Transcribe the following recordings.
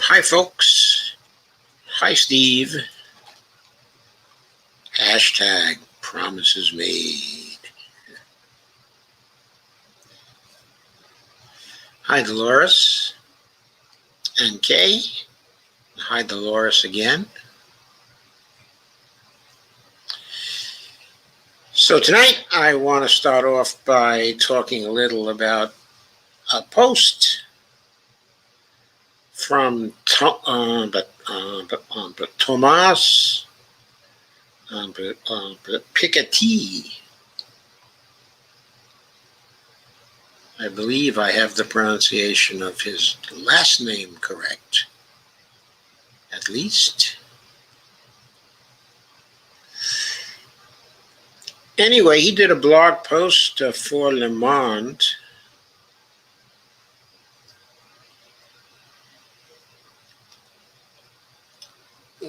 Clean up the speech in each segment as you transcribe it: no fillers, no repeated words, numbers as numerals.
Hi, folks. Hi, Steve. Hashtag promises made. Hi, Dolores and Kay. Hi, Dolores again. So tonight I want to start off by talking a little about a post from Thomas Piketty. I believe I have the pronunciation of his last name correct, at least. Anyway, he did a blog post for Le Monde,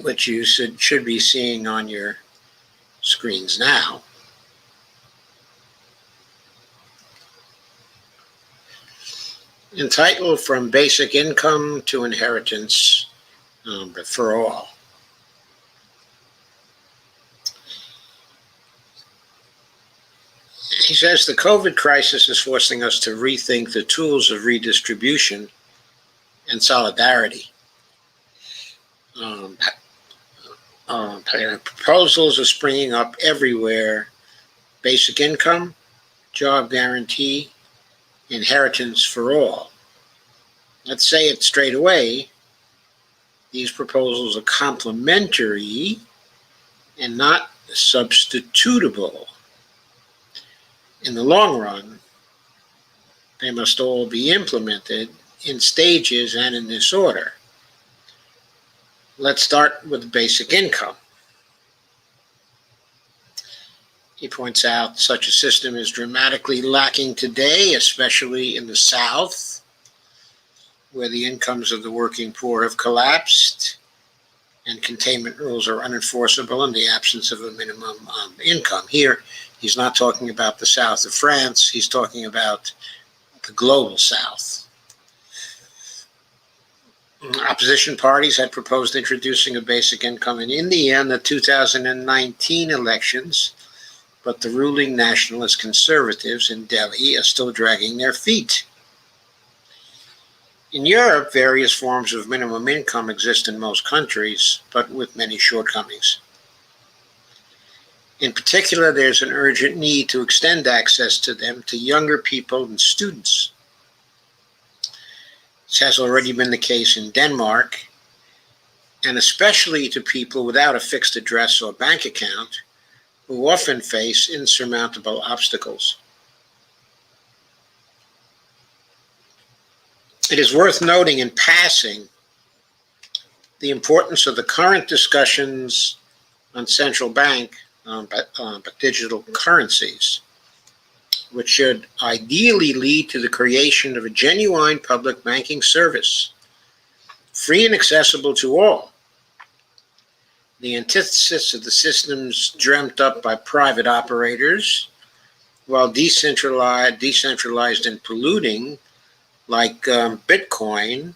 which you should be seeing on your screens now. Entitled From Basic Income to Inheritance for All. He says the COVID crisis is forcing us to rethink the tools of redistribution and solidarity. Proposals are springing up everywhere: basic income, job guarantee, inheritance for all. Let's say it straight away. These proposals are complementary and not substitutable. In the long run, they must all be implemented in stages and in this order. Let's start with basic income. He points out such a system is dramatically lacking today, especially in the South, where the incomes of the working poor have collapsed and containment rules are unenforceable in the absence of a minimum income. Here, he's not talking about the south of France, he's talking about the global South. Opposition parties had proposed introducing a basic income in India in the 2019 elections, but the ruling nationalist conservatives in Delhi are still dragging their feet. In Europe, various forms of minimum income exist in most countries, but with many shortcomings. In particular, there's an urgent need to extend access to them to younger people and students. This has already been the case in Denmark, and especially to people without a fixed address or bank account, who often face insurmountable obstacles. It is worth noting in passing the importance of the current discussions on central bank but digital currencies, which should ideally lead to the creation of a genuine public banking service, free and accessible to all. The antithesis of the systems dreamt up by private operators, while decentralized and polluting, like Bitcoin,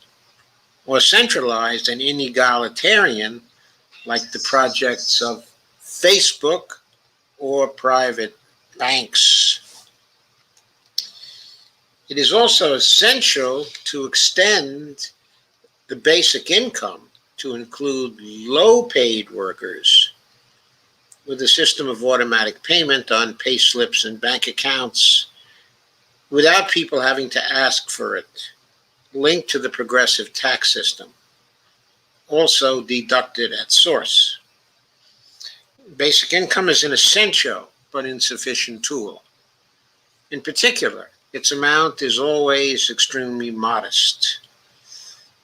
or centralized and inegalitarian, like the projects of Facebook or private banks. It is also essential to extend the basic income to include low-paid workers with a system of automatic payment on pay slips and bank accounts without people having to ask for it, linked to the progressive tax system, also deducted at source. Basic income is an essential but insufficient tool. In particular, its amount is always extremely modest.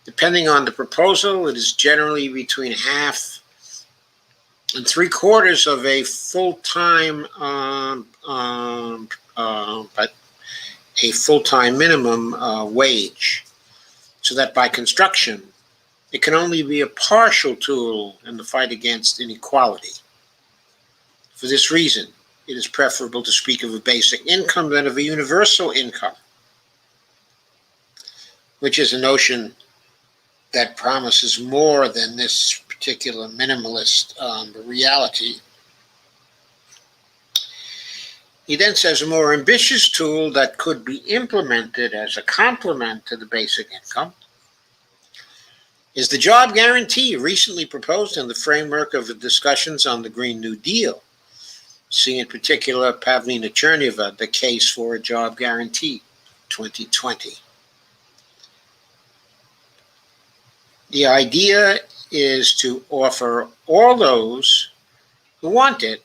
Depending on the proposal, it is generally between half and 3/4 of a full-time minimum wage, so that by construction, it can only be a partial tool in the fight against inequality. For this reason, it is preferable to speak of a basic income than of a universal income, which is a notion that promises more than this particular minimalist reality. He then says a more ambitious tool that could be implemented as a complement to the basic income is the job guarantee recently proposed in the framework of the discussions on the Green New Deal. See in particular Pavlina Cherneva, The Case for a Job Guarantee, 2020. The idea is to offer all those who want it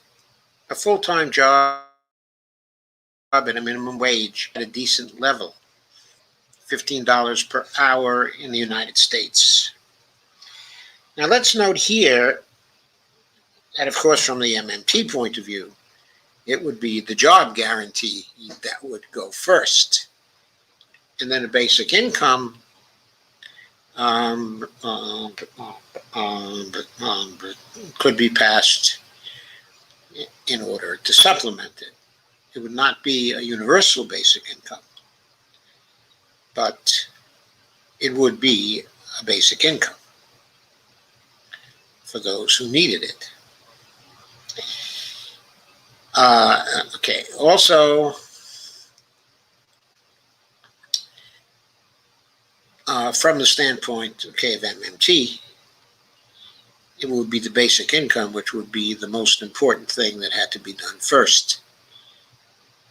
a full-time job at a minimum wage at a decent level, $15 per hour in the United States. Now let's note here that, of course, from the MMT point of view, it would be the job guarantee that would go first. And then a basic income could be passed in order to supplement it. It would not be a universal basic income, but it would be a basic income for those who needed it. Okay, also, from the standpoint, of MMT, it would be the basic income, which would be the most important thing that had to be done first.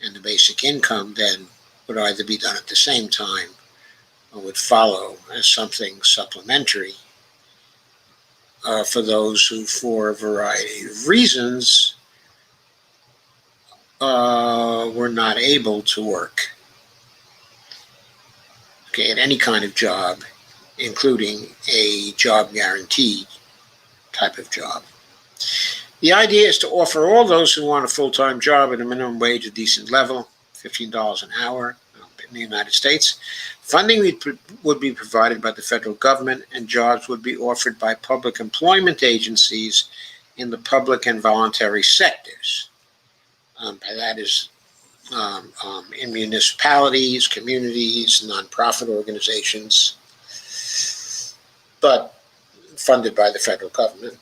And the basic income then would either be done at the same time or would follow as something supplementary for those who, for a variety of reasons, were not able to work at any kind of job, including a job guarantee type of job. The idea is to offer all those who want a full-time job at a minimum wage, a decent level, $15 an hour in the United States. Funding would be provided by the federal government, and jobs would be offered by public employment agencies in the public and voluntary sectors. That is in municipalities, communities, nonprofit organizations, but funded by the federal government,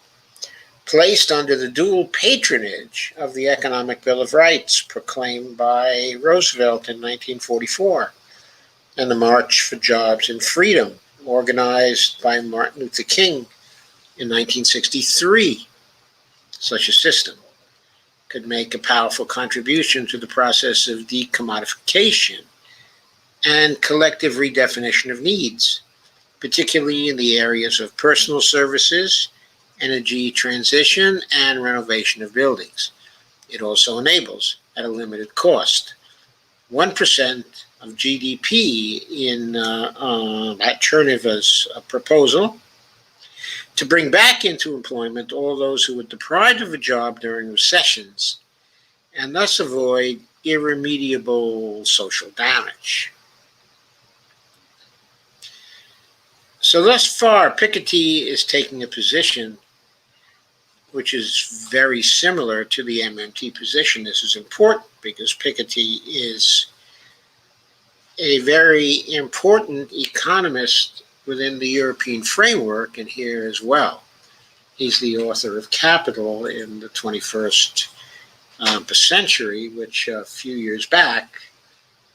placed under the dual patronage of the Economic Bill of Rights proclaimed by Roosevelt in 1944 and the March for Jobs and Freedom organized by Martin Luther King in 1963. Such a system could make a powerful contribution to the process of decommodification and collective redefinition of needs, particularly in the areas of personal services, energy transition, and renovation of buildings. It also enables, at a limited cost, 1% of GDP in at Cherneva's proposal, to bring back into employment all those who were deprived of a job during recessions and thus avoid irremediable social damage. So thus far, Piketty is taking a position which is very similar to the MMT position. This is important because Piketty is a very important economist within the European framework and here as well. He's the author of Capital in the 21st century, which a few years back,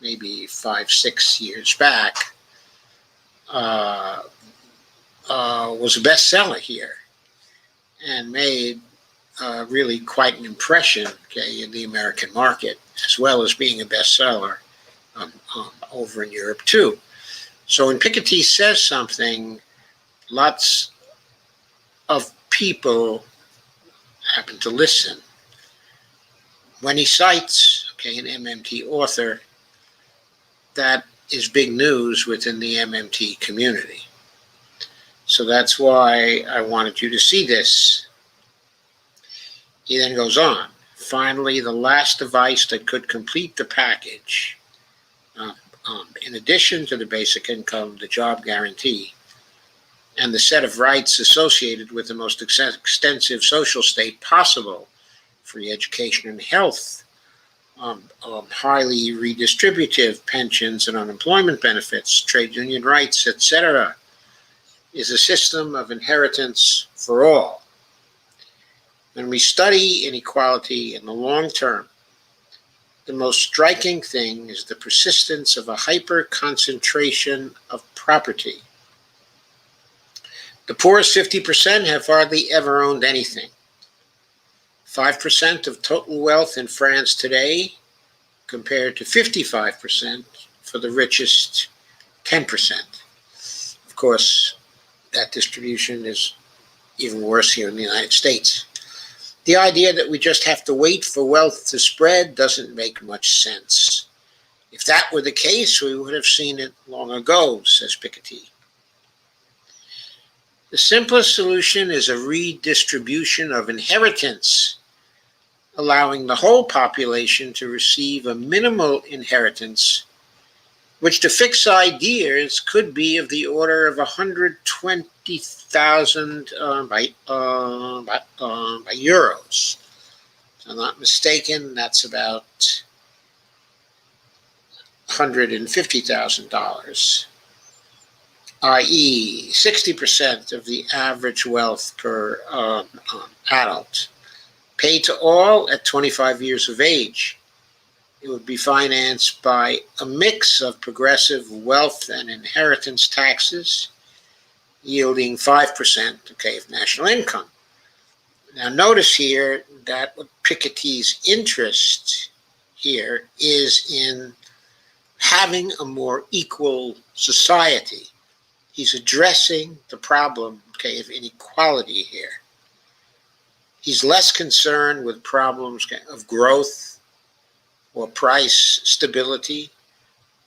maybe 5-6 years back, was a bestseller here and made really quite an impression in the American market, as well as being a bestseller over in Europe too. So when Piketty says something, lots of people happen to listen. When he cites an MMT author, that is big news within the MMT community. So that's why I wanted you to see this. He then goes on. Finally, the last device that could complete the package, in addition to the basic income, the job guarantee, and the set of rights associated with the most extensive social state possible, free education and health, highly redistributive pensions and unemployment benefits, trade union rights, etc., is a system of inheritance for all. When we study inequality in the long term, the most striking thing is the persistence of a hyper-concentration of property. The poorest 50% have hardly ever owned anything. 5% of total wealth in France today, compared to 55% for the richest 10%. Of course, that distribution is even worse here in the United States. The idea that we just have to wait for wealth to spread doesn't make much sense. If that were the case, we would have seen it long ago, says Piketty. The simplest solution is a redistribution of inheritance, allowing the whole population to receive a minimal inheritance, which to fix ideas could be of the order of 120,000 by euros. If I'm not mistaken, that's about $150,000, i.e., 60% of the average wealth per adult, paid to all at 25 years of age. It would be financed by a mix of progressive wealth and inheritance taxes, yielding 5%, of national income. Now notice here that what Piketty's interest here is in having a more equal society. He's addressing the problem, of inequality here. He's less concerned with problems of growth or price stability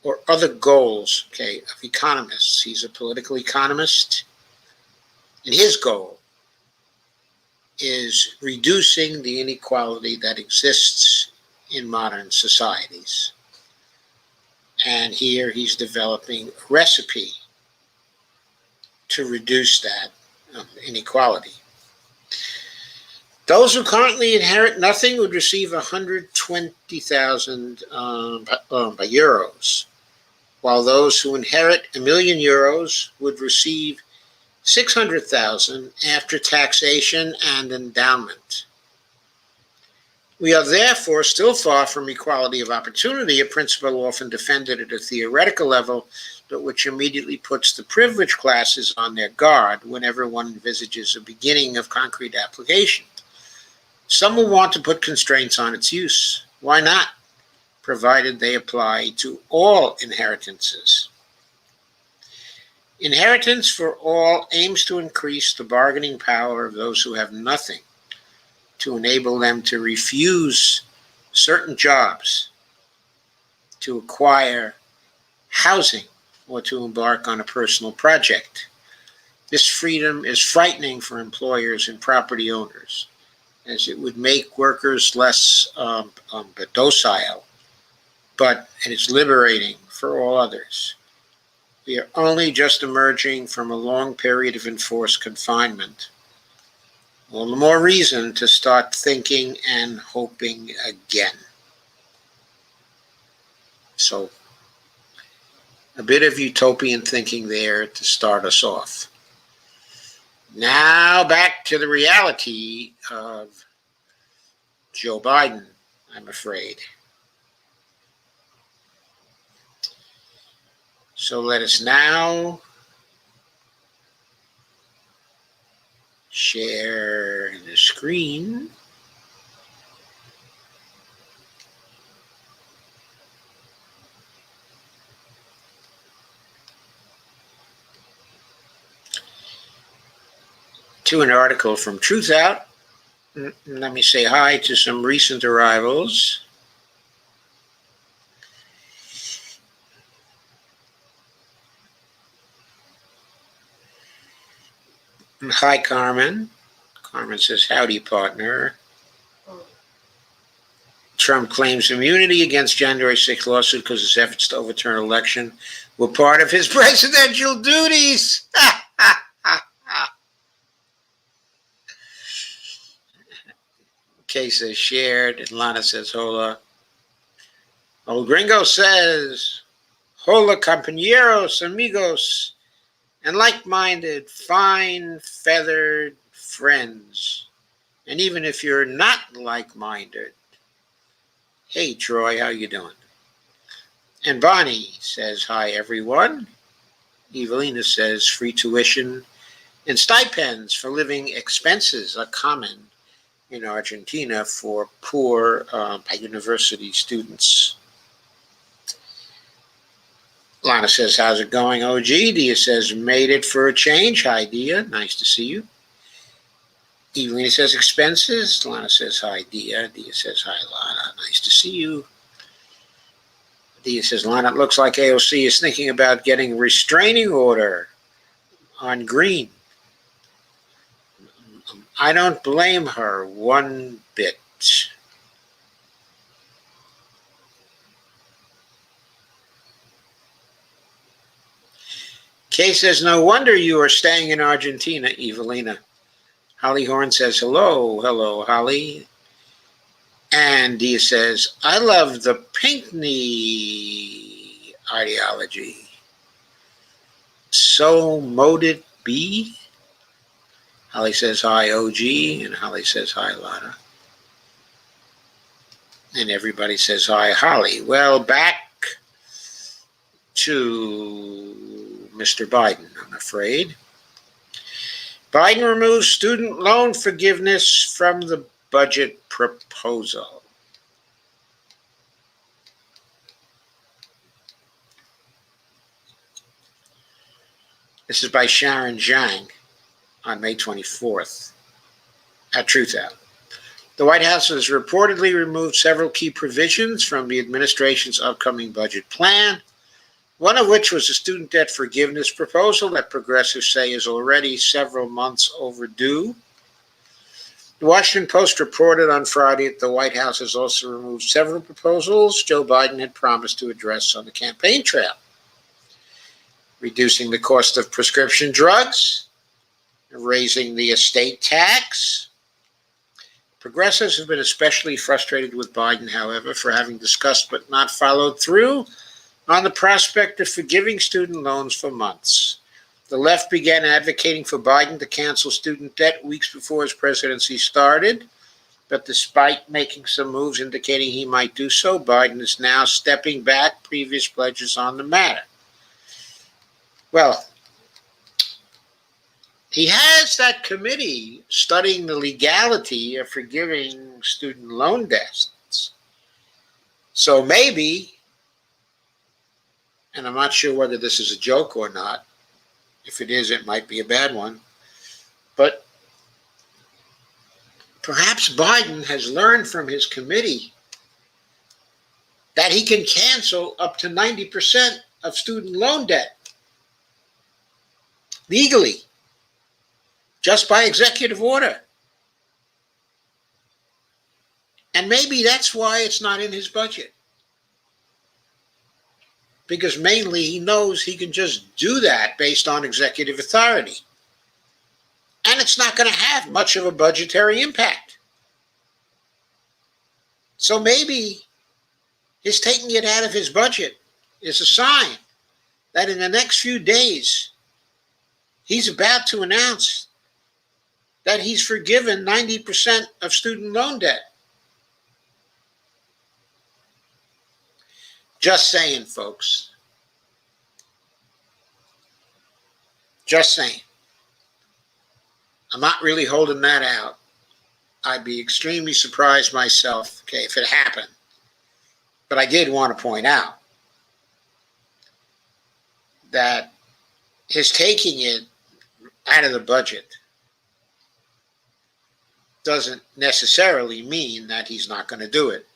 or other goals, of economists. He's a political economist, and his goal is reducing the inequality that exists in modern societies. And here he's developing a recipe to reduce that inequality. Those who currently inherit nothing would receive 120,000 euros, while those who inherit €1,000,000 would receive 600,000 after taxation and endowment. We are therefore still far from equality of opportunity, a principle often defended at a theoretical level, but which immediately puts the privileged classes on their guard whenever one envisages a beginning of concrete application. Some will want to put constraints on its use. Why not? Provided they apply to all inheritances. Inheritance for all aims to increase the bargaining power of those who have nothing, to enable them to refuse certain jobs, to acquire housing, or to embark on a personal project. This freedom is frightening for employers and property owners, as it would make workers less docile, but it is liberating for all others. We are only just emerging from a long period of enforced confinement. All the more reason to start thinking and hoping again. So, a bit of utopian thinking there to start us off. Now back to the reality of Joe Biden, I'm afraid. So let us now share the screen. To an article from Truth Out. Let me say hi to some recent arrivals. Hi, Carmen. Carmen says, howdy, partner. Trump claims immunity against January 6th lawsuit because his efforts to overturn an election were part of his presidential duties. Kay says shared, and Lana says hola. Old Gringo says, hola, compañeros, amigos. and like-minded, fine-feathered friends. And even if you're not like-minded, hey, Troy, how you doing? And Bonnie says, hi, everyone. Evelina says, free tuition and stipends for living expenses are common in Argentina for poor university students. Lana says, how's it going, OG? Dia says, made it for a change. Hi, Dia. Nice to see you. Evelina says, expenses. Lana says, hi, Dia. Dia says, hi, Lana. Nice to see you. Dia says, Lana, it looks like AOC is thinking about getting a restraining order on Green. I don't blame her one bit. Kay says, no wonder you are staying in Argentina, Evelina. Holly Horn says, hello, hello, Holly. And Dia says, I love the Pinckney ideology. So mote it be. Holly says, hi, OG. And Holly says, hi, Lana. And everybody says, hi, Holly. Well, back to Mr. Biden, I'm afraid. Biden removes student loan forgiveness from the budget proposal. This is by Sharon Zhang on May 24th at Truthout. The White House has reportedly removed several key provisions from the administration's upcoming budget plan, one of which was a student debt forgiveness proposal that progressives say is already several months overdue. The Washington Post reported on Friday that the White House has also removed several proposals Joe Biden had promised to address on the campaign trail. Reducing the cost of prescription drugs, raising the estate tax. Progressives have been especially frustrated with Biden, however, for having discussed but not followed through on the prospect of forgiving student loans for months. The left began advocating for Biden to cancel student debt weeks before his presidency started, but despite making some moves indicating he might do so, Biden is now stepping back previous pledges on the matter. Well, he has that committee studying the legality of forgiving student loan debts. So maybe, and I'm not sure whether this is a joke or not. If it is, it might be a bad one. But perhaps Biden has learned from his committee that he can cancel up to 90% of student loan debt legally, just by executive order. And maybe that's why it's not in his budget. Because mainly he knows he can just do that based on executive authority. And it's not going to have much of a budgetary impact. So maybe his taking it out of his budget is a sign that in the next few days, he's about to announce that he's forgiven 90% of student loan debt. Just saying, folks. Just saying. I'm not really holding that out. I'd be extremely surprised myself, okay, if it happened. But I did want to point out that his taking it out of the budget doesn't necessarily mean that he's not going to do it.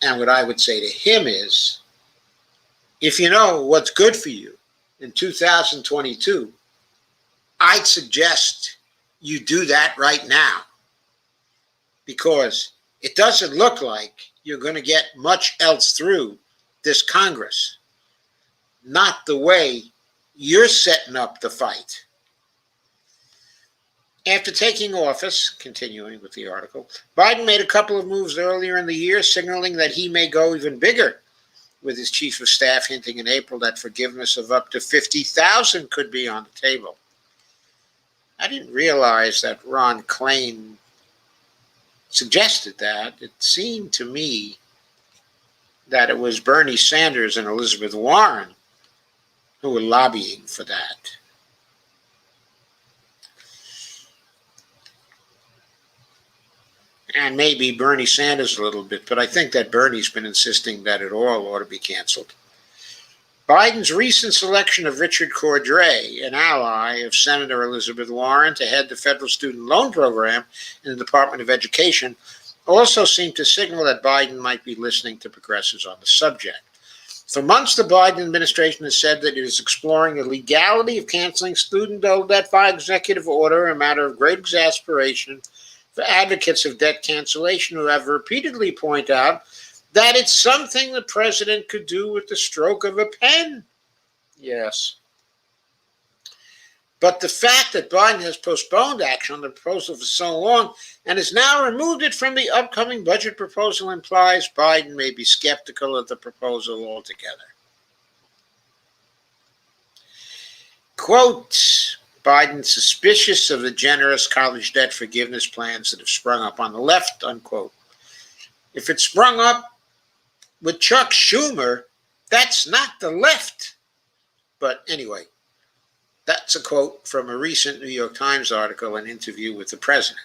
And what I would say to him is, if you know what's good for you in 2022, I'd suggest you do that right now, because it doesn't look like you're going to get much else through this Congress. Not the way you're setting up the fight. After taking office, continuing with the article, Biden made a couple of moves earlier in the year, signaling that he may go even bigger with his chief of staff hinting in April that forgiveness of up to $50,000 could be on the table. I didn't realize that Ron Klain suggested that. It seemed to me that it was Bernie Sanders and Elizabeth Warren who were lobbying for that. And maybe Bernie Sanders a little bit, but I think that Bernie's been insisting that it all ought to be canceled. Biden's recent selection of Richard Cordray, an ally of Senator Elizabeth Warren, to head the federal student loan program in the Department of Education, also seemed to signal that Biden might be listening to progressives on the subject. For months, the Biden administration has said that it is exploring the legality of canceling student loan debt by executive order, a matter of great exasperation for advocates of debt cancellation who have repeatedly pointed out that it's something the president could do with the stroke of a pen. Yes. But the fact that Biden has postponed action on the proposal for so long and has now removed it from the upcoming budget proposal implies Biden may be skeptical of the proposal altogether. Quote, Biden suspicious of the generous college debt forgiveness plans that have sprung up on the left, unquote. If it sprung up with Chuck Schumer, that's not the left. But anyway, that's a quote from a recent New York Times article and interview with the president.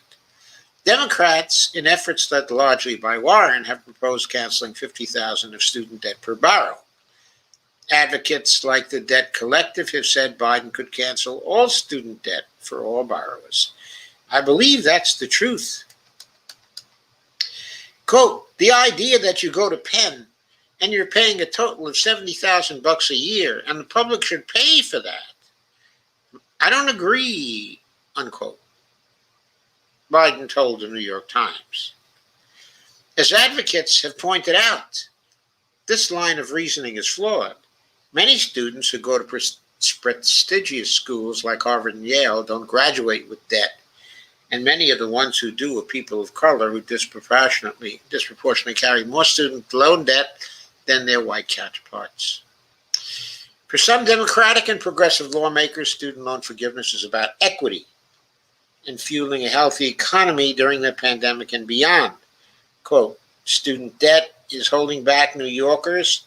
Democrats, in efforts led largely by Warren, have proposed canceling $50,000 of student debt per borrow. Advocates like the Debt Collective have said Biden could cancel all student debt for all borrowers. I believe that's the truth. Quote, the idea that you go to Penn and you're paying a total of $70,000 a year and the public should pay for that. I don't agree, unquote. Biden told the New York Times. As advocates have pointed out, this line of reasoning is flawed. Many students who go to prestigious schools like Harvard and Yale don't graduate with debt, and many of the ones who do are people of color who disproportionately carry more student loan debt than their white counterparts. For some Democratic and progressive lawmakers, student loan forgiveness is about equity and fueling a healthy economy during the pandemic and beyond. Quote, student debt is holding back New Yorkers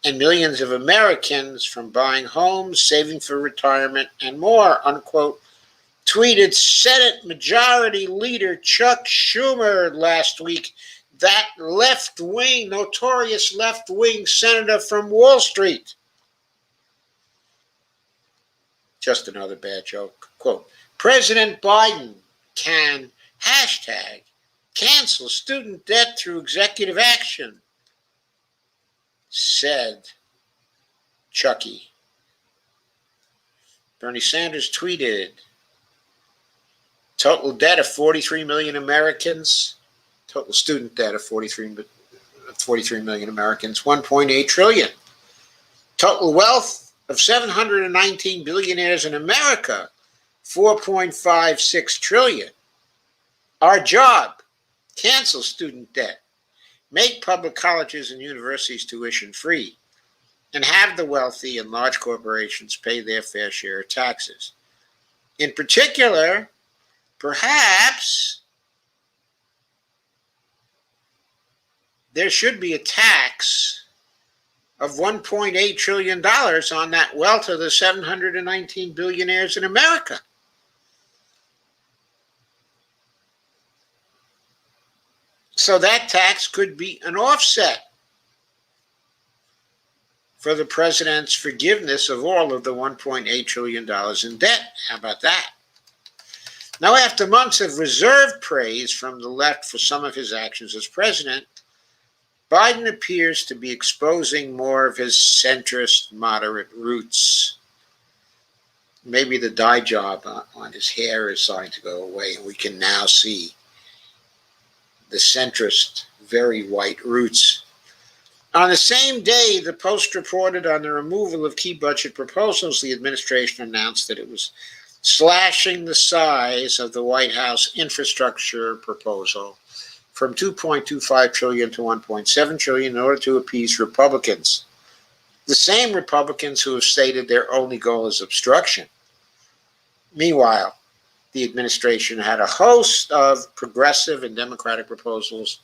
and millions of Americans from buying homes, saving for retirement, and more, unquote, tweeted Senate Majority Leader Chuck Schumer last week, that left-wing, notorious left-wing senator from Wall Street. Just another bad joke. Quote, President Biden can, hashtag, cancel student debt through executive action, said Chucky. Bernie Sanders tweeted, total debt of 43 million Americans, total student debt of 43 million Americans, 1.8 trillion. Total wealth of 719 billionaires in America, 4.56 trillion. Our job, cancel student debt, make public colleges and universities tuition free, and have the wealthy and large corporations pay their fair share of taxes. In particular, perhaps there should be a tax of $1.8 trillion on that wealth of the 719 billionaires in America. So that tax could be an offset for the president's forgiveness of all of the $1.8 trillion in debt. How about that? Now, after months of reserved praise from the left for some of his actions as president, Biden appears to be exposing more of his centrist, moderate roots. Maybe the dye job on his hair is starting to go away, and we can now see the centrist, very white roots. On the same day, the Post reported on the removal of key budget proposals, the administration announced that it was slashing the size of the White House infrastructure proposal from $2.25 trillion to $1.7 trillion in order to appease Republicans. The same Republicans who have stated their only goal is obstruction. Meanwhile, the administration had a host of progressive and democratic proposals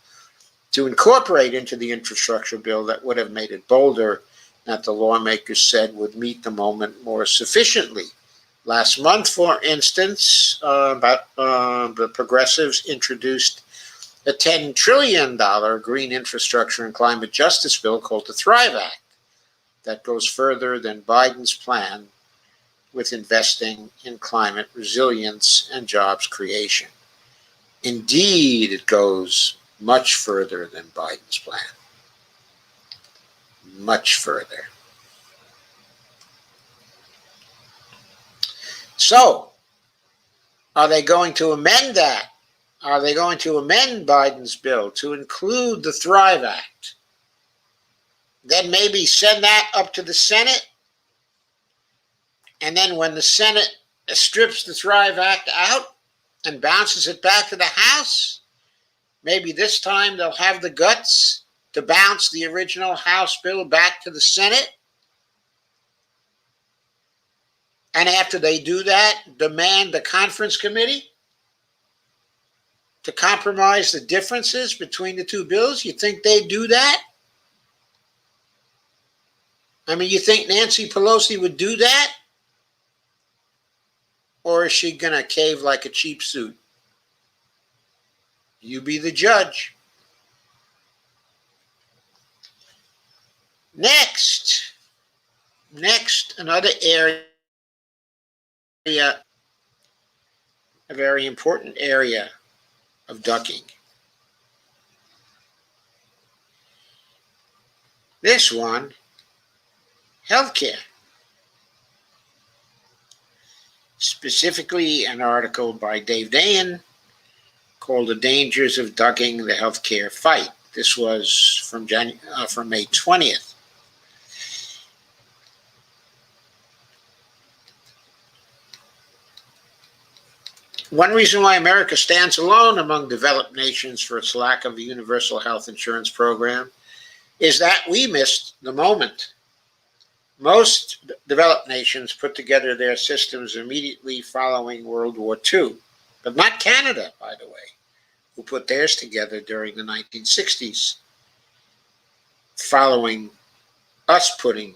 to incorporate into the infrastructure bill that would have made it bolder, that the lawmakers said would meet the moment more sufficiently. Last month, for instance, the progressives introduced a $10 trillion green infrastructure and climate justice bill called the Thrive Act that goes further than Biden's plan with investing in climate resilience and jobs creation. Indeed, it goes much further than Biden's plan. Much further. So, are they going to amend that? Are they going to amend Biden's bill to include the Thrive Act? Then maybe send that up to the Senate? And then when the Senate strips the Thrive Act out and bounces it back to the House, maybe this time they'll have the guts to bounce the original House bill back to the Senate. And after they do that, demand the conference committee to compromise the differences between the two bills. You think they'd do that? I mean, you think Nancy Pelosi would do that? Or is she going to cave like a cheap suit? You be the judge. Next, another area, a very important area of ducking. This one, healthcare. Specifically, an article by Dave Dayen called "The Dangers of Ducking the Healthcare Fight." This was from May 20th. One reason why America stands alone among developed nations for its lack of a universal health insurance program is that we missed the moment. Most developed nations put together their systems immediately following World War II, but not Canada, by the way, who put theirs together during the 1960s, following us putting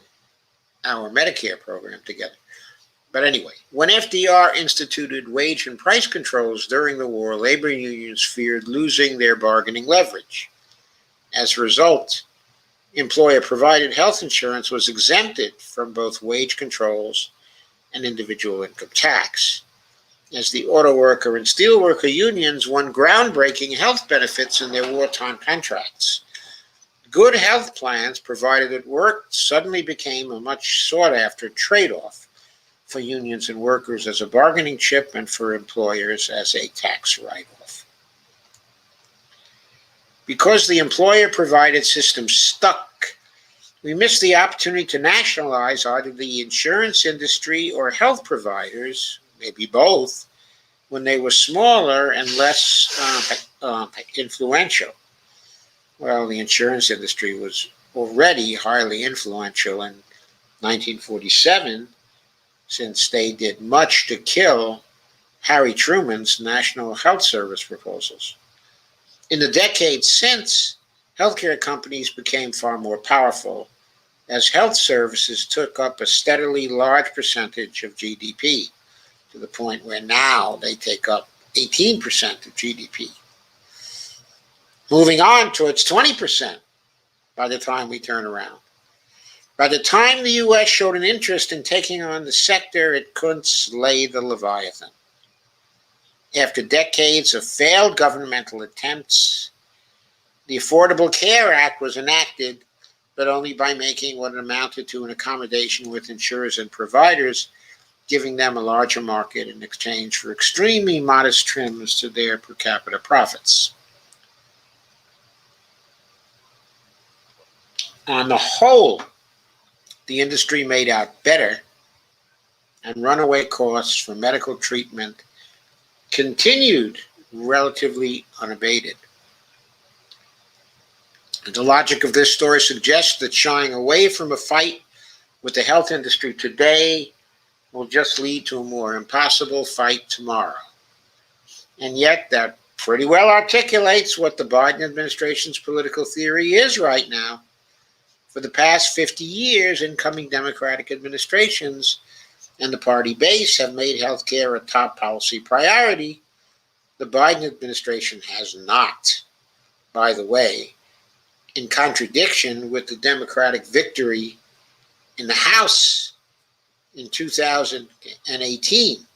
our Medicare program together. But anyway, when FDR instituted wage and price controls during the war, labor unions feared losing their bargaining leverage. As a result, employer-provided health insurance was exempted from both wage controls and individual income tax. As the auto worker and steel worker unions won groundbreaking health benefits in their wartime contracts. Good health plans provided at work suddenly became a much sought-after trade-off for unions and workers as a bargaining chip and for employers as a tax write-off. Because the employer-provided system stuck, we missed the opportunity to nationalize either the insurance industry or health providers, maybe both, when they were smaller and less influential. Well, the insurance industry was already highly influential in 1947, since they did much to kill Harry Truman's National Health Service proposals. In the decades since, healthcare companies became far more powerful as health services took up a steadily large percentage of GDP, to the point where now they take up 18% of GDP. Moving on towards 20% by the time we turn around. By the time the U.S. showed an interest in taking on the sector, it couldn't slay the Leviathan. After decades of failed governmental attempts, the Affordable Care Act was enacted, but only by making what amounted to an accommodation with insurers and providers, giving them a larger market in exchange for extremely modest trims to their per capita profits. On the whole, the industry made out better, and runaway costs for medical treatment continued relatively unabated. And the logic of this story suggests that shying away from a fight with the health industry today will just lead to a more impossible fight tomorrow. And yet, that pretty well articulates what the Biden administration's political theory is right now. For the past 50 years, incoming Democratic administrations and the party base have made healthcare a top policy priority. The Biden administration has not, by the way, in contradiction with the Democratic victory in the House in 2018.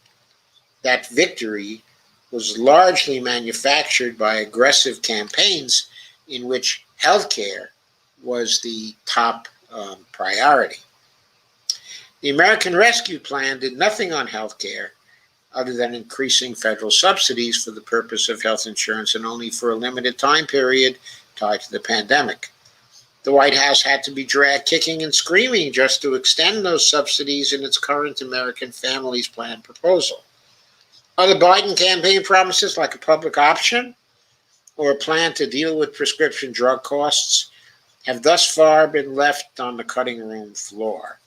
That victory was largely manufactured by aggressive campaigns in which healthcare was the top priority. The American Rescue Plan did nothing on healthcare other than increasing federal subsidies for the purpose of health insurance, and only for a limited time period tied to the pandemic. The White House had to be dragged kicking and screaming just to extend those subsidies in its current American Families Plan proposal. Other Biden campaign promises, like a public option or a plan to deal with prescription drug costs, have thus far been left on the cutting room floor.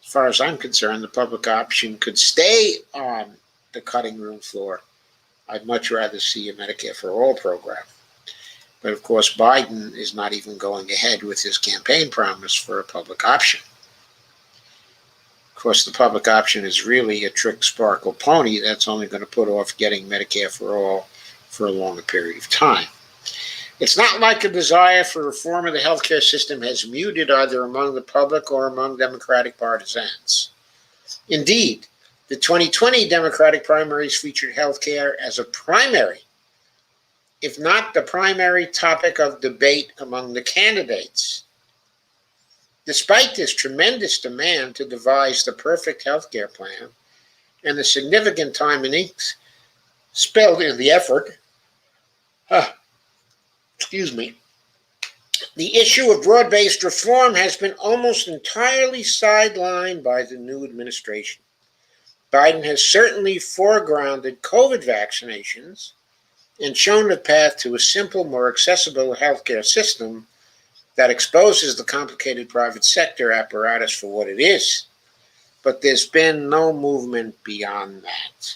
As far as I'm concerned, the public option could stay on the cutting room floor. I'd much rather see a Medicare for All program. But of course, Biden is not even going ahead with his campaign promise for a public option. Of course, the public option is really a trick sparkle pony that's only going to put off getting Medicare for All for a longer period of time. It's not like a desire for reform of the healthcare system has muted either among the public or among Democratic partisans. Indeed, the 2020 Democratic primaries featured healthcare as a primary, if not the primary topic of debate among the candidates. Despite this tremendous demand to devise the perfect healthcare plan and the significant time and ink spilled in the effort, the issue of broad-based reform has been almost entirely sidelined by the new administration. Biden has certainly foregrounded COVID vaccinations and shown a path to a simple, more accessible healthcare system that exposes the complicated private sector apparatus for what it is. But there's been no movement beyond that.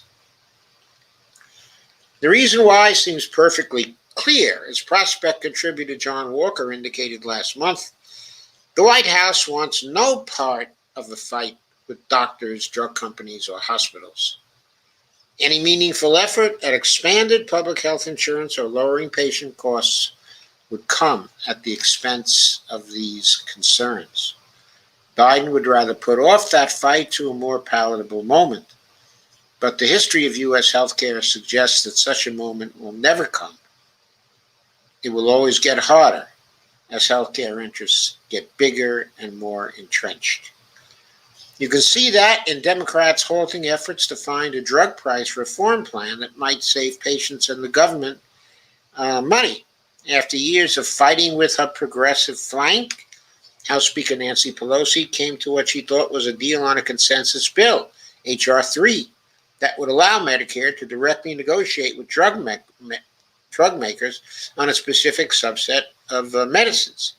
The reason why seems perfectly clear. As Prospect contributor John Walker indicated last month, the White House wants no part of the fight with doctors, drug companies, or hospitals. Any meaningful effort at expanded public health insurance or lowering patient costs would come at the expense of these concerns. Biden would rather put off that fight to a more palatable moment. But the history of U.S. healthcare suggests that such a moment will never come. It will always get harder as healthcare interests get bigger and more entrenched. You can see that in Democrats' halting efforts to find a drug price reform plan that might save patients and the government money. After years of fighting with her progressive flank, House Speaker Nancy Pelosi came to what she thought was a deal on a consensus bill, H.R. 3, that would allow Medicare to directly negotiate with drug makers on a specific subset of medicines.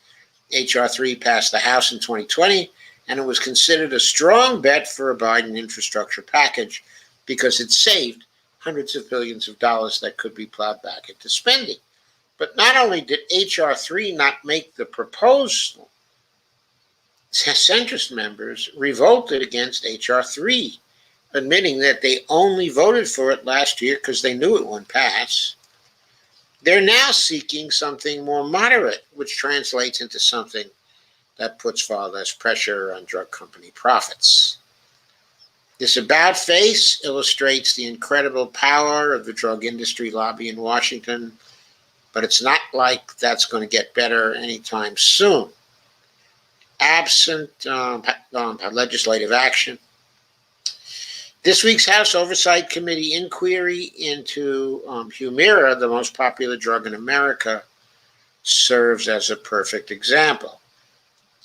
H.R. 3 passed the House in 2020, and it was considered a strong bet for a Biden infrastructure package because it saved hundreds of billions of dollars that could be plowed back into spending. But not only did H.R. 3 not make the proposal, centrist members revolted against H.R. 3, admitting that they only voted for it last year because they knew it wouldn't pass. They're now seeking something more moderate, which translates into something that puts far less pressure on drug company profits. This about-face illustrates the incredible power of the drug industry lobby in Washington, but it's not like that's going to get better anytime soon. Absent legislative action, this week's House Oversight Committee inquiry into Humira, the most popular drug in America, serves as a perfect example.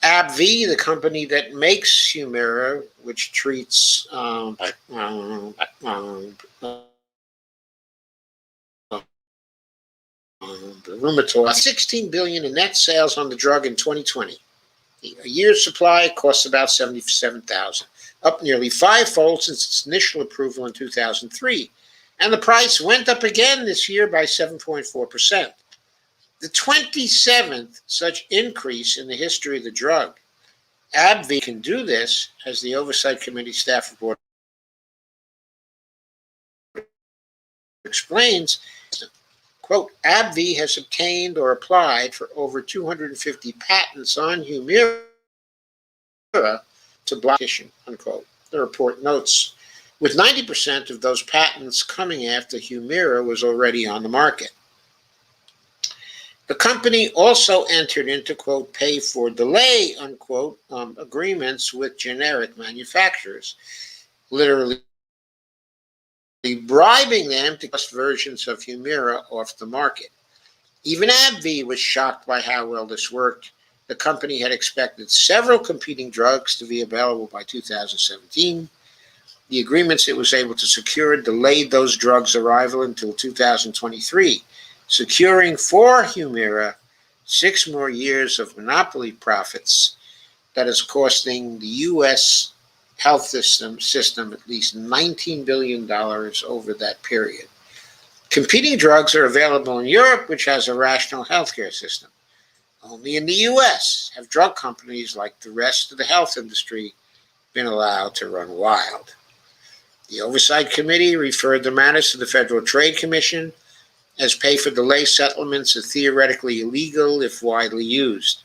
AbbVie, the company that makes Humira, which treats rheumatoid, $16 billion in net sales on the drug in 2020. A year's supply costs about $77,000, up nearly fivefold since its initial approval in 2003. And the price went up again this year by 7.4%. The 27th such increase in the history of the drug. AbbVie can do this, as the Oversight Committee staff report explains. Quote, AbbVie has obtained or applied for over 250 patents on Humira to block competition, unquote. The report notes, with 90% of those patents coming after Humira was already on the market. The company also entered into, quote, pay for delay, unquote, agreements with generic manufacturers, literally bribing them to get versions of Humira off the market. Even AbbVie was shocked by how well this worked. The company had expected several competing drugs to be available by 2017. The agreements it was able to secure delayed those drugs' arrival until 2023, securing for Humira 6 more years of monopoly profits that is costing the U.S. health system at least $19 billion over that period. Competing drugs are available in Europe, which has a rational healthcare system. Only in the U.S. have drug companies, like the rest of the health industry, been allowed to run wild. The Oversight Committee referred the matters to the Federal Trade Commission, as pay for delay settlements are theoretically illegal if widely used.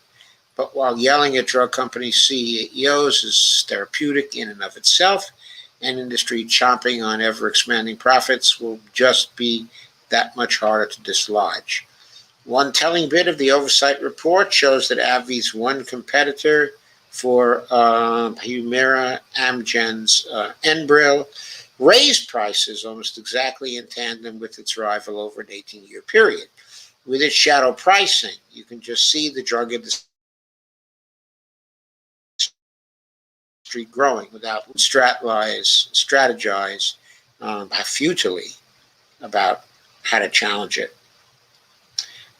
But while yelling at drug company CEOs is therapeutic in and of itself, and industry chomping on ever-expanding profits will just be that much harder to dislodge. One telling bit of the oversight report shows that AbbVie's one competitor for Humira, Amgen's Enbrel, raised prices almost exactly in tandem with its rival over an 18-year period. With its shadow pricing, you can just see the drug industry growing without strategize futilely about how to challenge it.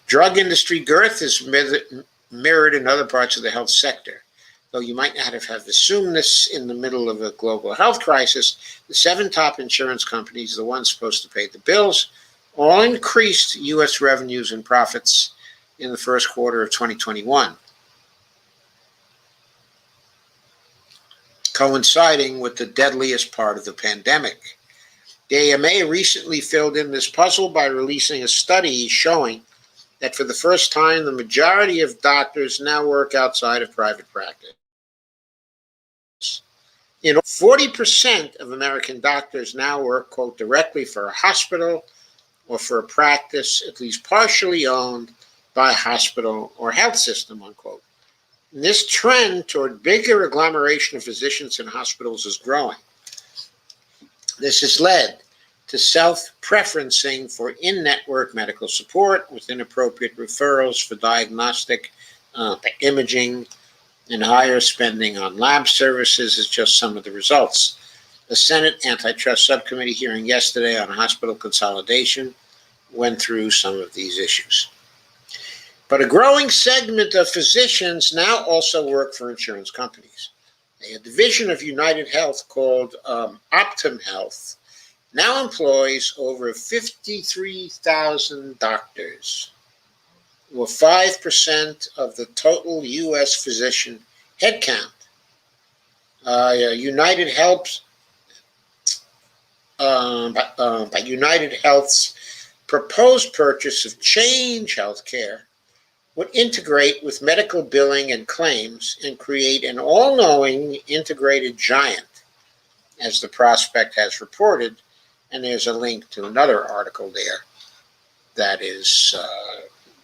Drug industry girth is mirrored in other parts of the health sector. Though you might not have assumed this in the middle of a global health crisis, the 7 top insurance companies, the ones supposed to pay the bills, all increased U.S. revenues and profits in the first quarter of 2021, coinciding with the deadliest part of the pandemic. The AMA recently filled in this puzzle by releasing a study showing that for the first time, the majority of doctors now work outside of private practice. 40% of American doctors now work, quote, directly for a hospital or for a practice at least partially owned by a hospital or health system, unquote. And this trend toward bigger agglomeration of physicians in hospitals is growing. This has led to self-preferencing for in-network medical support with inappropriate referrals for diagnostic imaging, and higher spending on lab services is just some of the results. The Senate Antitrust Subcommittee hearing yesterday on hospital consolidation went through some of these issues. But a growing segment of physicians now also work for insurance companies. A division of United Health called Optum Health now employs over 53,000 doctors, or 5% of the total U.S. physician headcount. United Health's proposed purchase of Change Healthcare would integrate with medical billing and claims and create an all-knowing integrated giant, as the Prospect has reported, and there's a link to another article there that is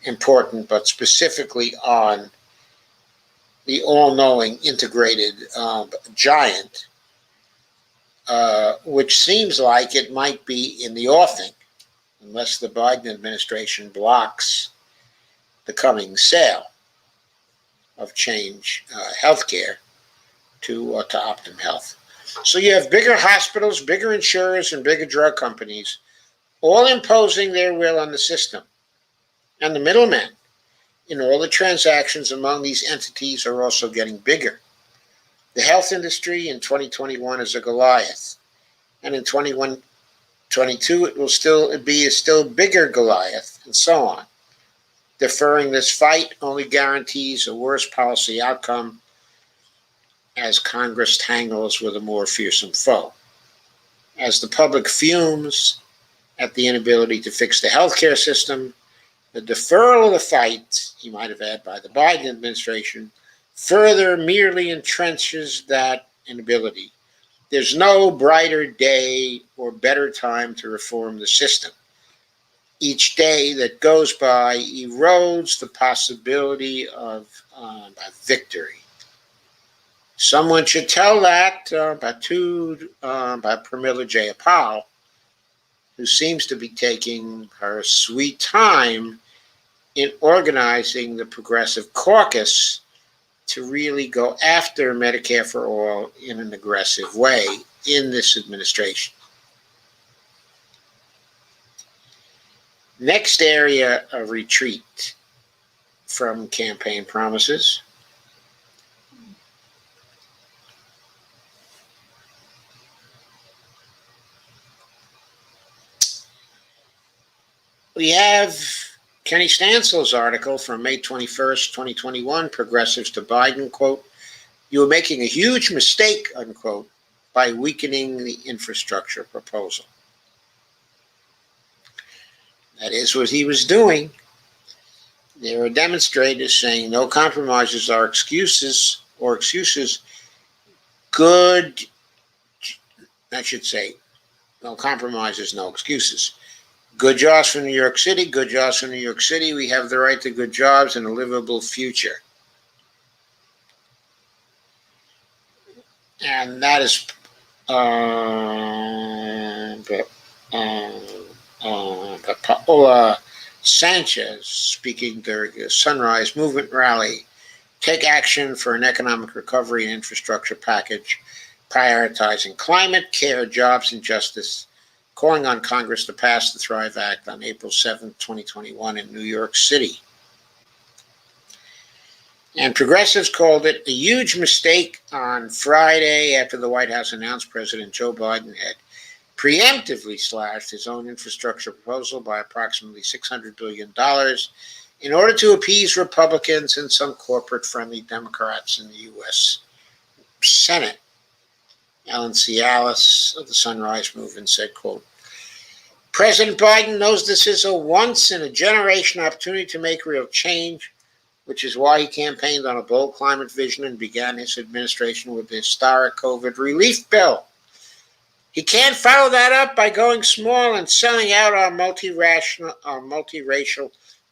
important, but specifically on the all-knowing integrated giant, which seems like it might be in the offing, unless the Biden administration blocks the coming sale of Change Healthcare to Optum Health. So you have bigger hospitals, bigger insurers, and bigger drug companies all imposing their will on the system and the middlemen, In all the transactions among these entities are also getting bigger. The health industry in 2021 is a Goliath, and in 2022 it will still be a still bigger Goliath, and so on. Deferring this fight only guarantees a worse policy outcome as Congress tangles with a more fearsome foe. As the public fumes at the inability to fix the healthcare system, the deferral of the fight, he might have added, by the Biden administration, further merely entrenches that inability. There's no brighter day or better time to reform the system. Each day that goes by erodes the possibility of victory. Someone should tell that by Pramila Jayapal, who seems to be taking her sweet time in organizing the Progressive Caucus to really go after Medicare for All in an aggressive way in this administration. Next area of retreat from campaign promises. We have Kenny Stansel's article from May 21st, 2021, Progressives to Biden, quote, "You are making a huge mistake," unquote, by weakening the infrastructure proposal. That is what he was doing. There are demonstrators saying no compromises are excuses, or excuses. Good, I should say, no compromises, no excuses. Good jobs for New York City, good jobs for New York City. We have the right to good jobs and a livable future. And that is Paola Sanchez speaking during the Sunrise Movement rally. Take action for an economic recovery and infrastructure package, prioritizing climate, care, jobs, and justice, calling on Congress to pass the Thrive Act on April 7, 2021 in New York City. And progressives called it a huge mistake on Friday after the White House announced President Joe Biden had preemptively slashed his own infrastructure proposal by approximately $600 billion in order to appease Republicans and some corporate-friendly Democrats in the U.S. Senate. Ellen Cialis of the Sunrise Movement said, quote, "President Biden knows this is a once-in-a-generation opportunity to make real change, which is why he campaigned on a bold climate vision and began his administration with the historic COVID relief bill. He can't follow that up by going small and selling out our multiracial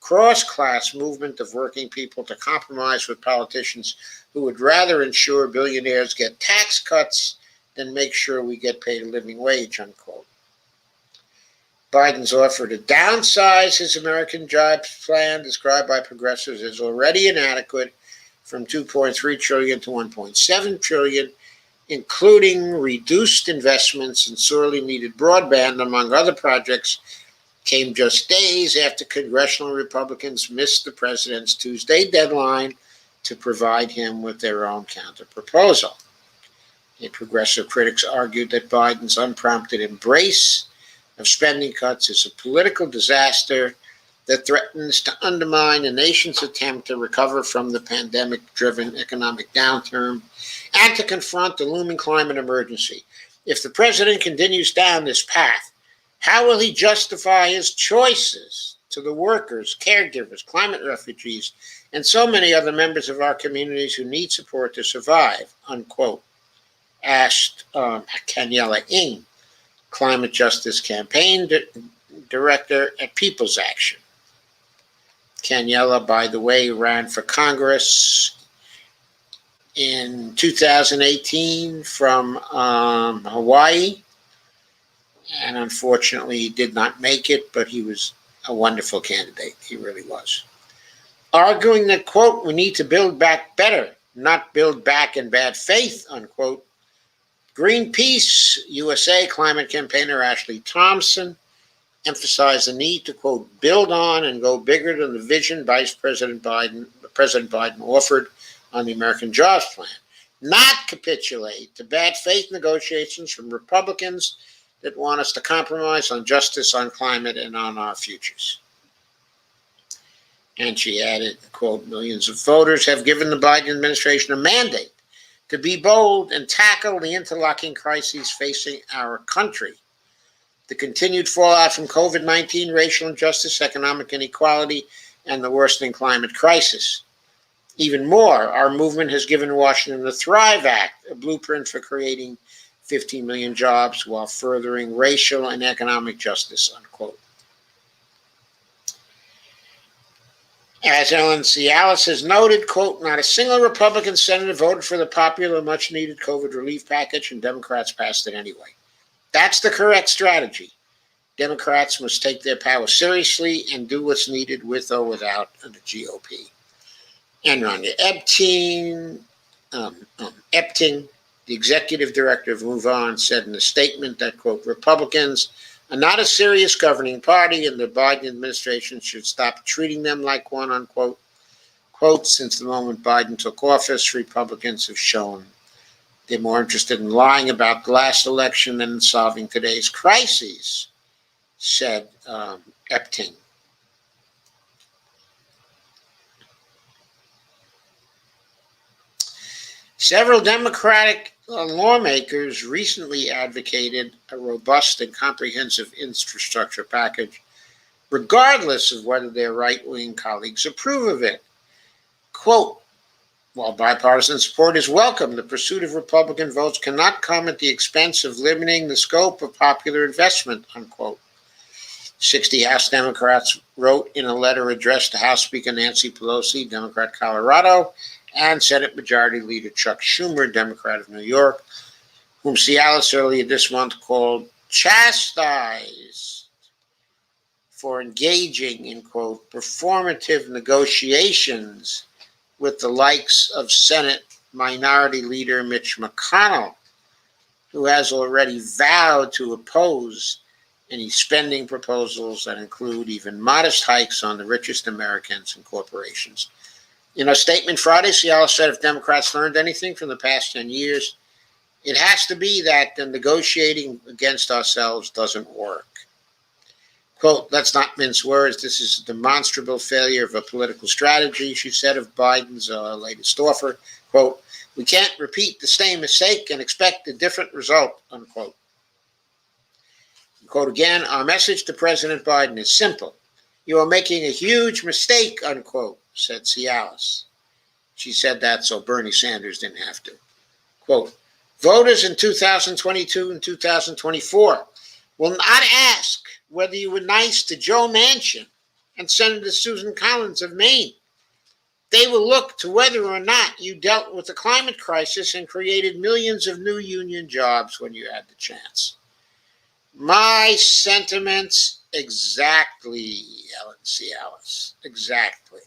cross-class movement of working people to compromise with politicians who would rather ensure billionaires get tax cuts than make sure we get paid a living wage," unquote. Biden's offer to downsize his American Jobs Plan, described by progressives as already inadequate, from $2.3 trillion to $1.7 trillion, including reduced investments in sorely needed broadband, among other projects, came just days after congressional Republicans missed the president's Tuesday deadline to provide him with their own counterproposal. Progressive critics argued that Biden's unprompted embrace of spending cuts is a political disaster that threatens to undermine the nation's attempt to recover from the pandemic-driven economic downturn and to confront the looming climate emergency. If the president continues down this path, how will he justify his choices to the workers, caregivers, climate refugees, and so many other members of our communities who need support to survive, unquote, asked Kenyella Ng, Climate Justice Campaign Director at People's Action. Kenyella, by the way, ran for Congress in 2018 from Hawaii, and unfortunately did not make it, but he was a wonderful candidate. He really was. Arguing that, quote, "we need to build back better, not build back in bad faith," unquote, Greenpeace USA climate campaigner Ashley Thompson emphasized the need to, quote, build on and go bigger than the vision President Biden offered on the American Jobs Plan, not capitulate to bad faith negotiations from Republicans that want us to compromise on justice, on climate, and on our futures. And she added, quote, millions of voters have given the Biden administration a mandate to be bold and tackle the interlocking crises facing our country. The continued fallout from COVID-19, racial injustice, economic inequality, and the worsening climate crisis. Even more, our movement has given Washington the Thrive Act, a blueprint for creating 15 million jobs while furthering racial and economic justice, unquote. As Ellen Cialis has noted, quote, not a single Republican senator voted for the popular, much-needed COVID relief package, and Democrats passed it anyway. That's the correct strategy. Democrats must take their power seriously and do what's needed with or without the GOP. And Ronja Epting, the executive director of MoveOn, said in a statement that, quote, Republicans are not a serious governing party and the Biden administration should stop treating them like one, unquote. Quote, since the moment Biden took office, Republicans have shown they're more interested in lying about the last election than in solving today's crises, said Epting. Several Democratic lawmakers recently advocated a robust and comprehensive infrastructure package, regardless of whether their right-wing colleagues approve of it. Quote, while bipartisan support is welcome, the pursuit of Republican votes cannot come at the expense of limiting the scope of popular investment, unquote. 60 House Democrats wrote in a letter addressed to House Speaker Nancy Pelosi, Democrat Colorado, and Senate Majority Leader Chuck Schumer, Democrat of New York, whom Cialis earlier this month called chastised for engaging in, quote, performative negotiations with the likes of Senate Minority Leader Mitch McConnell, who has already vowed to oppose any spending proposals that include even modest hikes on the richest Americans and corporations. In a statement Friday, Cialis said if Democrats learned anything from the past 10 years, it has to be that the negotiating against ourselves doesn't work. Quote, let's not mince words. This is a demonstrable failure of a political strategy, she said of Biden's latest offer. Quote, we can't repeat the same mistake and expect a different result, unquote. Quote again, our message to President Biden is simple. You are making a huge mistake, unquote, said Cialis. She said that so Bernie Sanders didn't have to. Quote, voters in 2022 and 2024 will not ask whether you were nice to Joe Manchin and Senator Susan Collins of Maine. They will look to whether or not you dealt with the climate crisis and created millions of new union jobs when you had the chance. My sentiments exactly, Ellen Cialis. Exactly.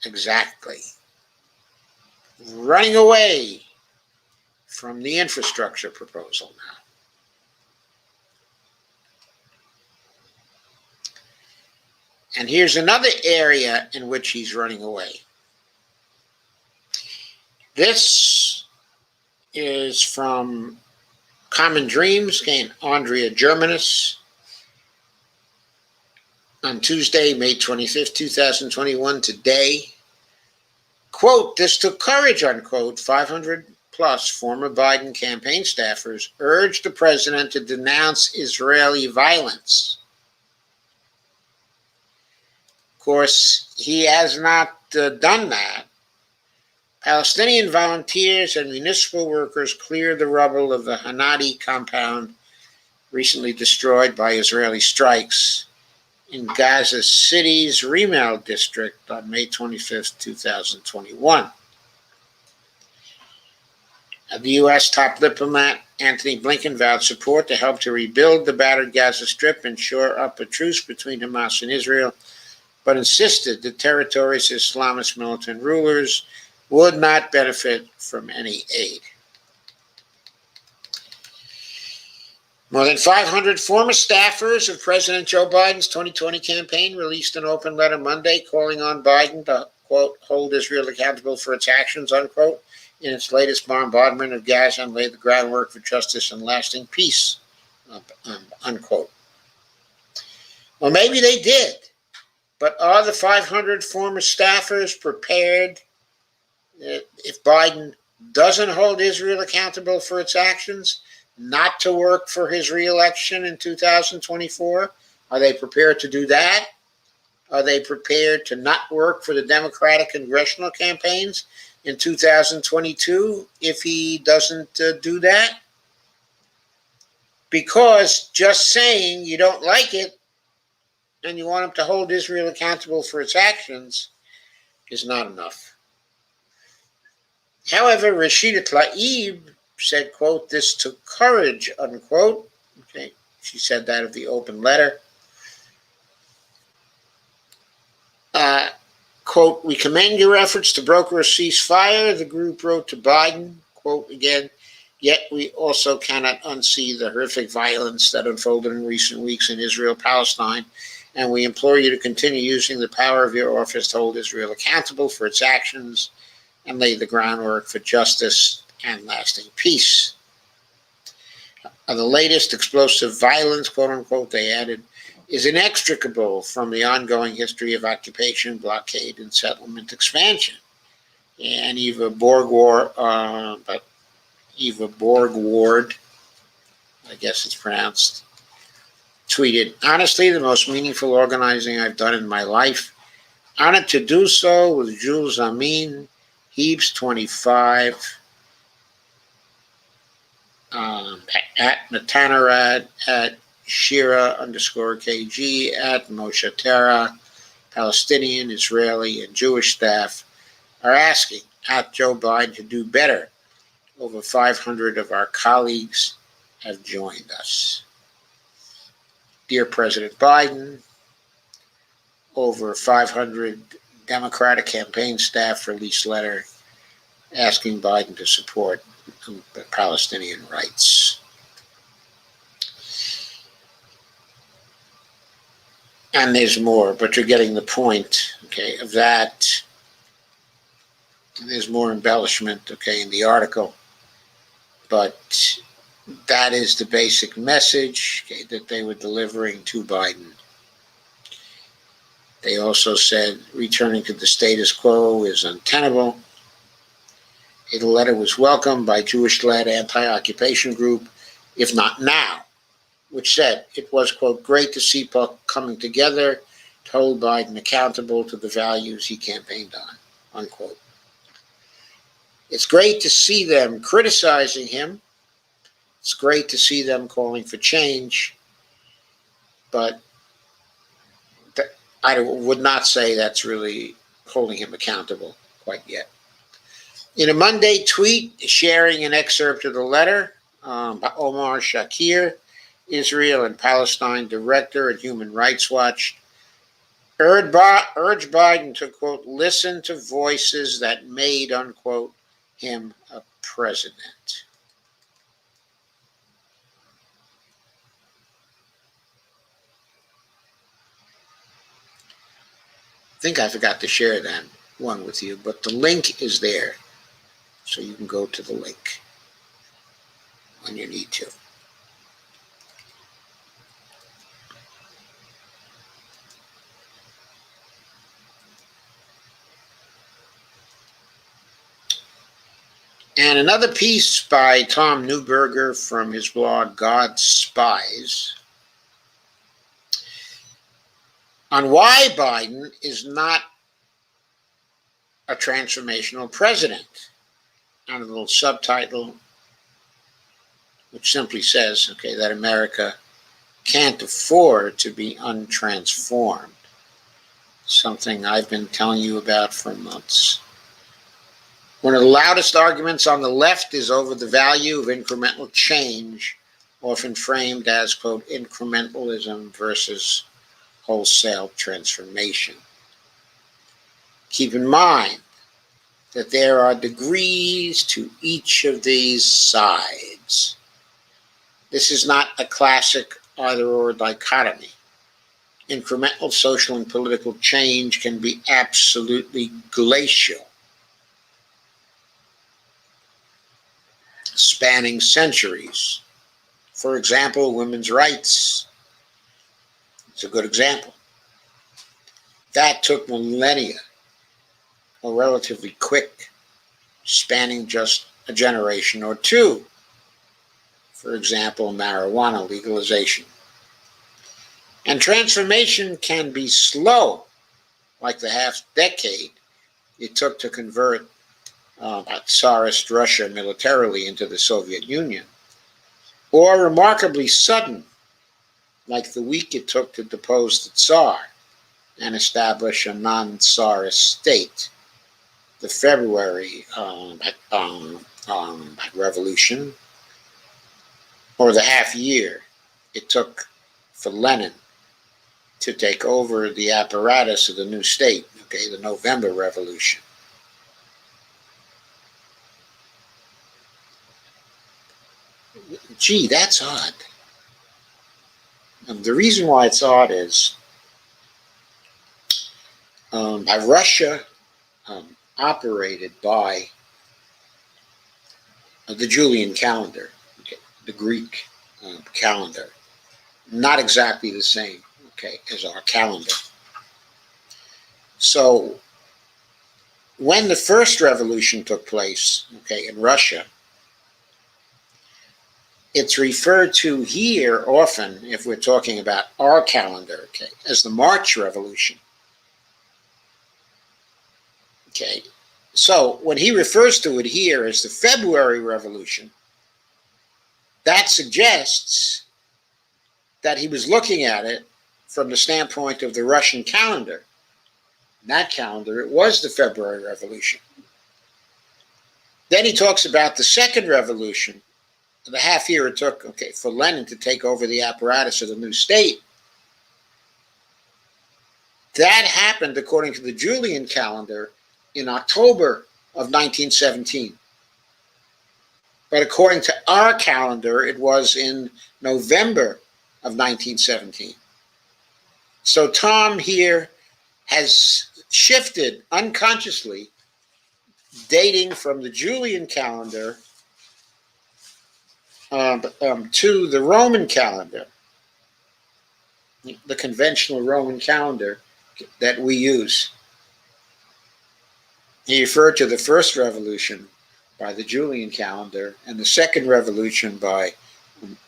Exactly. Running away from the infrastructure proposal now. And here's another area in which he's running away. This is from Common Dreams, Andrea Germanis, on Tuesday, May 25th, 2021, today. Quote, this took courage, unquote. 500 plus former Biden campaign staffers urged the president to denounce Israeli violence. Of course, he has not done that. Palestinian volunteers and municipal workers cleared the rubble of the Hanadi compound recently destroyed by Israeli strikes in Gaza City's Remel district on May 25th, 2021. The U.S. top diplomat Antony Blinken vowed support to help to rebuild the battered Gaza Strip and shore up a truce between Hamas and Israel, but insisted the territory's Islamist militant rulers would not benefit from any aid. More than 500 former staffers of President Joe Biden's 2020 campaign released an open letter Monday calling on Biden to, quote, hold Israel accountable for its actions, unquote, in its latest bombardment of Gaza and lay the groundwork for justice and lasting peace, unquote. Well, maybe they did, but are the 500 former staffers prepared if Biden doesn't hold Israel accountable for its actions, not to work for his reelection in 2024? Are they prepared to do that? Are they prepared to not work for the Democratic congressional campaigns in 2022 if he doesn't do that? Because just saying you don't like it and you want him to hold Israel accountable for its actions is not enough. However, Rashida Tlaib said, quote, this took courage, unquote. Okay, she said that of the open letter. Quote, we commend your efforts to broker a ceasefire, the group wrote to Biden, quote again, yet we also cannot unsee the horrific violence that unfolded in recent weeks in Israel, Palestine, and we implore you to continue using the power of your office to hold Israel accountable for its actions and lay the groundwork for justice and lasting peace. The latest explosive violence, quote unquote, they added, is inextricable from the ongoing history of occupation, blockade, and settlement expansion. And Eva Borgward, I guess it's pronounced, tweeted, honestly, the most meaningful organizing I've done in my life. Honored to do so with Jules Amin, Heaps 25, at Matanarad, at Shira _KG, at Moshe Terra, Palestinian, Israeli, and Jewish staff are asking at Joe Biden to do better. Over 500 of our colleagues have joined us. Dear President Biden, over 500 Democratic campaign staff released a letter asking Biden to support Palestinian rights. And there's more, but you're getting the point, okay, of that. There's more embellishment, okay, in the article, but that is the basic message, okay, that they were delivering to Biden. They also said returning to the status quo is untenable. The letter was welcomed by Jewish-led anti-occupation group, If Not Now, which said it was, quote, great to see people coming together to hold Biden accountable to the values he campaigned on, unquote. It's great to see them criticizing him. It's great to see them calling for change, but I would not say that's really holding him accountable quite yet. In a Monday tweet sharing an excerpt of the letter, Omar Shakir, Israel and Palestine director at Human Rights Watch, urged Biden to, quote, listen to voices that made, unquote, him a president. I think I forgot to share that one with you, but the link is there, so you can go to the link when you need to. And another piece by Tom Neuberger from his blog, God's Spies, on why Biden is not a transformational president. And a little subtitle, which simply says, okay, that America can't afford to be untransformed. Something I've been telling you about for months. One of the loudest arguments on the left is over the value of incremental change, often framed as, quote, incrementalism versus wholesale transformation. Keep in mind that there are degrees to each of these sides. This is not a classic either-or dichotomy. Incremental social and political change can be absolutely glacial, spanning centuries. For example, women's rights is a good example. That took millennia, or relatively quick, spanning just a generation or two. For example, marijuana legalization. And transformation can be slow, like the half decade it took to convert Tsarist Russia militarily into the Soviet Union, or remarkably sudden, like the week it took to depose the Tsar and establish a non-Tsarist state, the February Revolution, or the half year it took for Lenin to take over the apparatus of the new state, the November Revolution. Gee, that's odd. The reason why it's odd is Russia operated by the Julian calendar, the Greek calendar, not exactly the same, as our calendar. So when the first revolution took place, in Russia, it's referred to here often, if we're talking about our calendar, as the March Revolution. So when he refers to it here as the February Revolution, that suggests that he was looking at it from the standpoint of the Russian calendar. In that calendar, it was the February Revolution. Then he talks about the second revolution, the half year it took, for Lenin to take over the apparatus of the new state. That happened, according to the Julian calendar, in October of 1917. But according to our calendar, it was in November of 1917. So Tom here has shifted unconsciously, dating from the Julian calendar to the Roman calendar, the conventional Roman calendar that we use. He referred to the first revolution by the Julian calendar and the second revolution by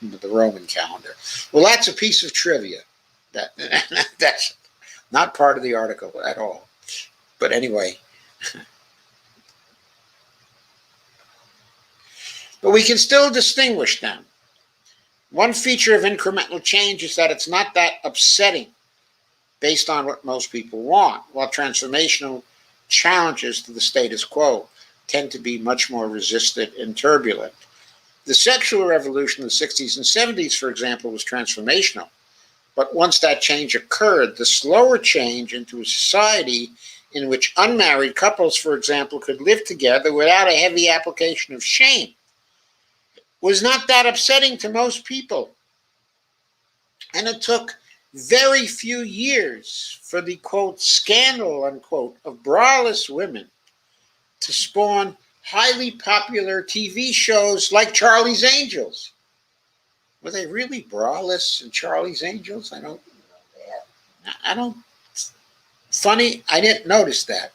the Roman calendar. Well, that's a piece of trivia. That's not part of the article at all. But anyway. But we can still distinguish them. One feature of incremental change is that it's not that upsetting based on what most people want, while transformational challenges to the status quo tend to be much more resistant and turbulent. The sexual revolution of the 60s and 70s, for example, was transformational. But once that change occurred, the slower change into a society in which unmarried couples, for example, could live together without a heavy application of shame was not that upsetting to most people. And it took very few years for the, quote, scandal, unquote, of braless women to spawn highly popular TV shows like Charlie's Angels. Were they really braless in Charlie's Angels? I don't, funny, I didn't notice that.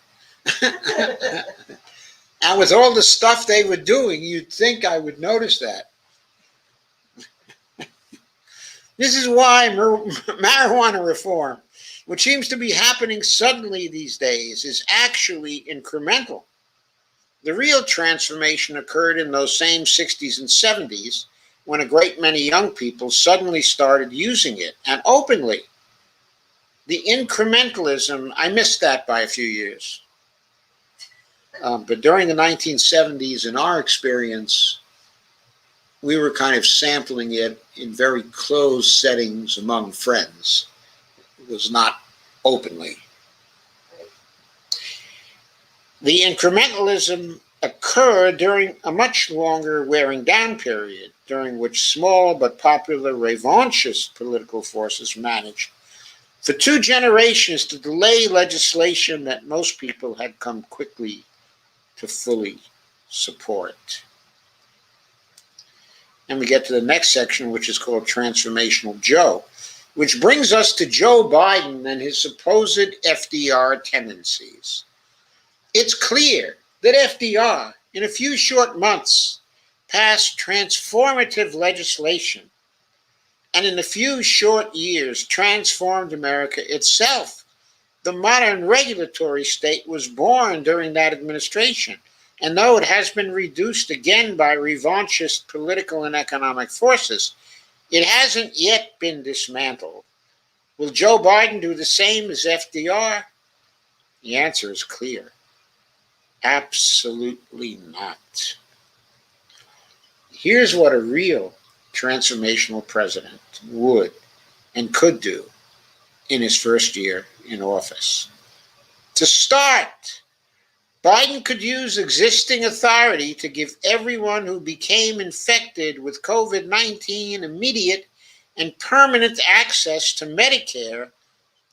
And with all the stuff they were doing, you'd think I would notice that. This is why marijuana reform, which seems to be happening suddenly these days, is actually incremental. The real transformation occurred in those same 60s and 70s when a great many young people suddenly started using it, and openly. The incrementalism, I missed that by a few years. But during the 1970s, in our experience, we were kind of sampling it in very closed settings among friends. It was not openly. The incrementalism occur during a much longer wearing down period, during which small but popular revanchist political forces managed for 2 generations to delay legislation that most people had come quickly to fully support. And we get to the next section, which is called Transformational Joe, which brings us to Joe Biden and his supposed FDR tendencies. It's clear that FDR, in a few short months, passed transformative legislation, and in a few short years transformed America itself. The modern regulatory state was born during that administration, and though it has been reduced again by revanchist political and economic forces, it hasn't yet been dismantled. Will Joe Biden do the same as FDR? The answer is clear. Absolutely not. Here's what a real transformational president would and could do in his first year in office. To start, Biden could use existing authority to give everyone who became infected with COVID-19 immediate and permanent access to Medicare,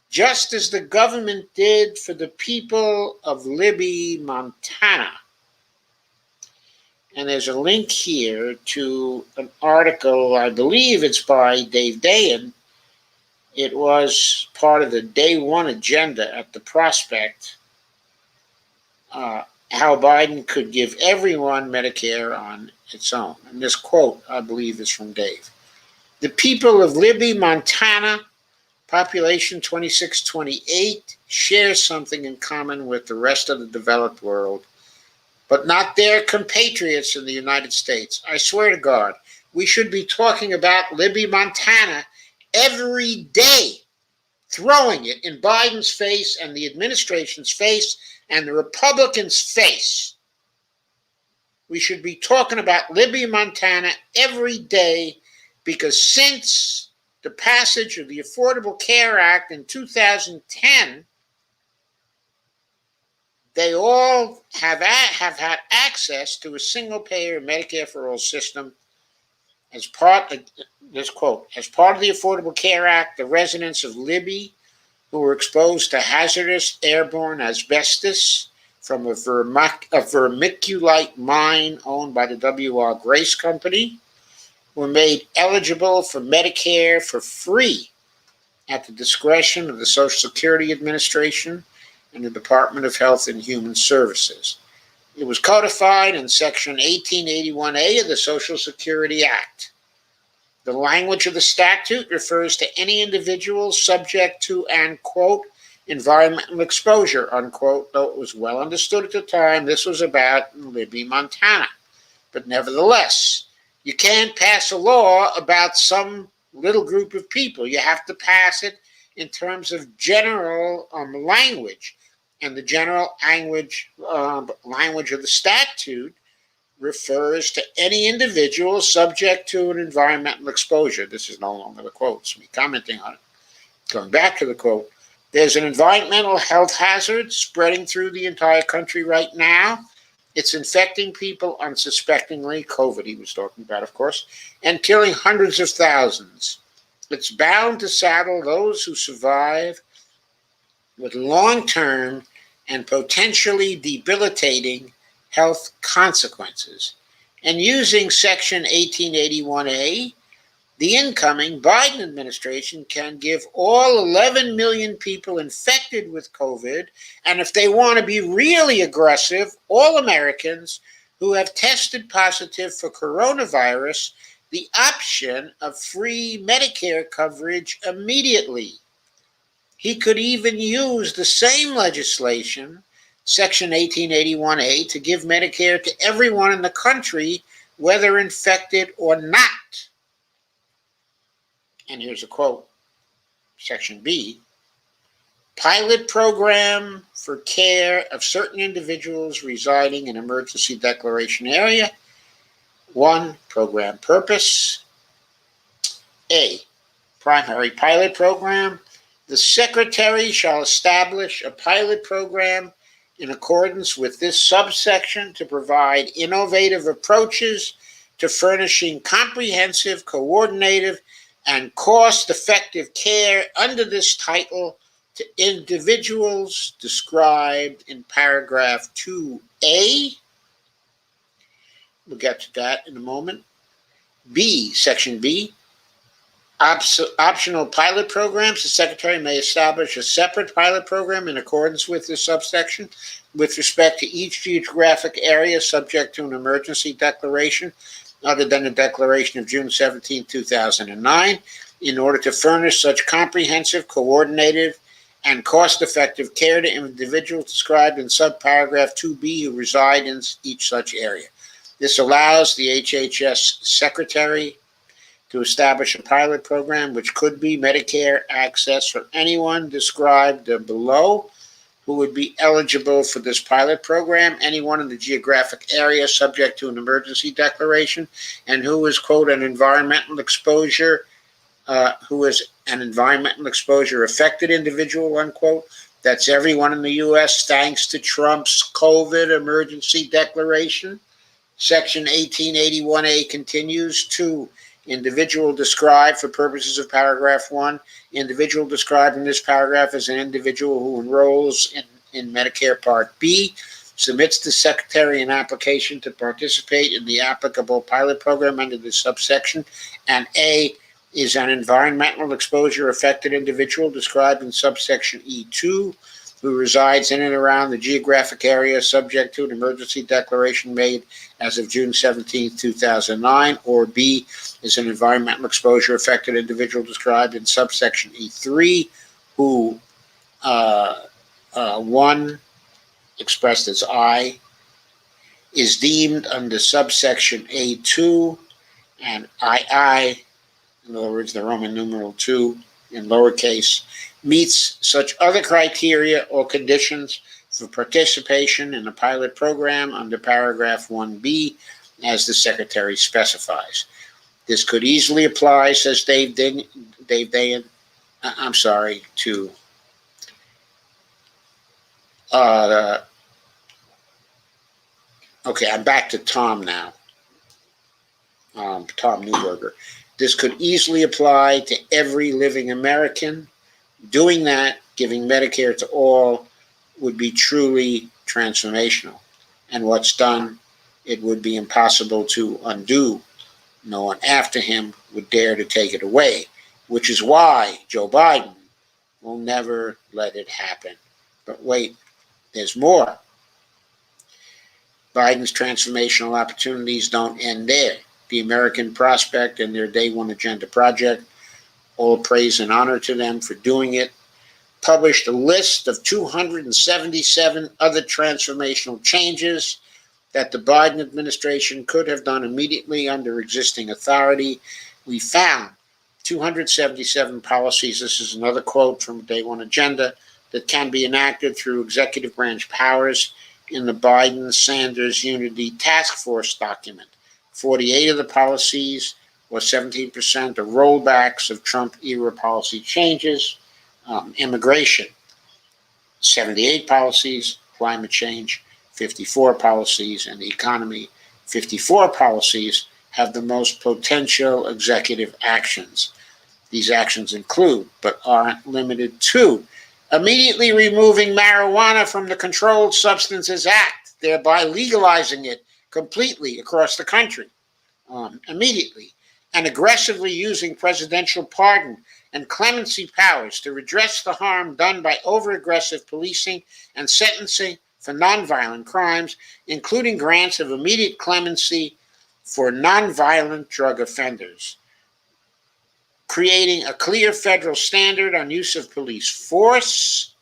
just as the government did for the people of Libby, Montana. And there's a link here to an article, I believe it's by Dave Dayen. It was part of the day one agenda at the Prospect, how Biden could give everyone Medicare on its own. And this quote, I believe, is from Dave. The people of Libby, Montana, population 2628, share something in common with the rest of the developed world, but not their compatriots in the United States. I swear to God, we should be talking about Libby, Montana every day, throwing it in Biden's face and the administration's face and the Republicans' face. We should be talking about Libby, Montana every day, because since the passage of the Affordable Care Act in 2010, they all have had access to a single-payer Medicare for All system. As part of this quote, as part of the Affordable Care Act, the residents of Libby who were exposed to hazardous airborne asbestos from a vermiculite mine owned by the W.R. Grace Company were made eligible for Medicare for free at the discretion of the Social Security Administration and the Department of Health and Human Services. It was codified in Section 1881A of the Social Security Act. The language of the statute refers to any individual subject to an, quote, environmental exposure, unquote, though it was well understood at the time this was about Libby, Montana. But nevertheless, you can't pass a law about some little group of people. You have to pass it in terms of general language. And the general language of the statute refers to any individual subject to an environmental exposure. This is no longer the quote, it's me commenting on it. Going back to the quote, there's an environmental health hazard spreading through the entire country right now. It's infecting people unsuspectingly, COVID he was talking about, of course, and killing hundreds of thousands. It's bound to saddle those who survive with long-term and potentially debilitating health consequences. And using Section 1881A, the incoming Biden administration can give all 11 million people infected with COVID, and if they want to be really aggressive, all Americans who have tested positive for coronavirus, the option of free Medicare coverage immediately. He could even use the same legislation, Section 1881A, to give Medicare to everyone in the country, whether infected or not. And here's a quote, Section B, pilot program for care of certain individuals residing in emergency declaration area. 1, program purpose. A, primary pilot program. The Secretary shall establish a pilot program in accordance with this subsection to provide innovative approaches to furnishing comprehensive, coordinated, and cost-effective care under this title to individuals described in paragraph 2A. We'll get to that in a moment. B, section B, optional pilot programs. The Secretary may establish a separate pilot program in accordance with this subsection with respect to each geographic area subject to an emergency declaration other than the declaration of June 17, 2009, in order to furnish such comprehensive, coordinated, and cost-effective care to individuals described in subparagraph 2B who reside in each such area. This allows the HHS Secretary to establish a pilot program which could be Medicare access for anyone described below who would be eligible for this pilot program, anyone in the geographic area subject to an emergency declaration, and who is, quote, an environmental exposure, affected individual, unquote. That's everyone in the U.S. thanks to Trump's COVID emergency declaration. Section 1881A continues to individual described for purposes of paragraph 1. Individual described in this paragraph is an individual who enrolls in Medicare Part B, submits to Secretary an application to participate in the applicable pilot program under this subsection, and A is an environmental exposure affected individual described in subsection E2 who resides in and around the geographic area subject to an emergency declaration made as of June 17, 2009, or B is an environmental exposure affected individual described in subsection E3 who, 1, expressed as I, is deemed under subsection A2 and II, in other words, the Roman numeral 2 in lowercase, meets such other criteria or conditions for participation in a pilot program under paragraph 1B as the Secretary specifies. This could easily apply, says Dave Dayan, to okay, I'm back to Tom now. Tom Newberger. This could easily apply to every living American. Doing that, giving Medicare to all, would be truly transformational. And what's done, it would be impossible to undo. No one after him would dare to take it away, which is why Joe Biden will never let it happen. But wait, there's more. Biden's transformational opportunities don't end there. The American Prospect and their Day One Agenda project, all praise and honor to them for doing it, published a list of 277 other transformational changes that the Biden administration could have done immediately under existing authority. We found 277 policies, this is another quote from Day One Agenda, that can be enacted through executive branch powers in the Biden-Sanders Unity Task Force document. 48 of the policies, or 17%, are rollbacks of Trump-era policy changes. Immigration, 78 policies. Climate change, 54 policies. And the economy, 54 policies have the most potential executive actions. These actions include, but aren't limited to, immediately removing marijuana from the Controlled Substances Act, thereby legalizing it completely across the country, immediately, and aggressively using presidential pardon and clemency powers to redress the harm done by over-aggressive policing and sentencing for nonviolent crimes, including grants of immediate clemency for nonviolent drug offenders, creating a clear federal standard on use of police force,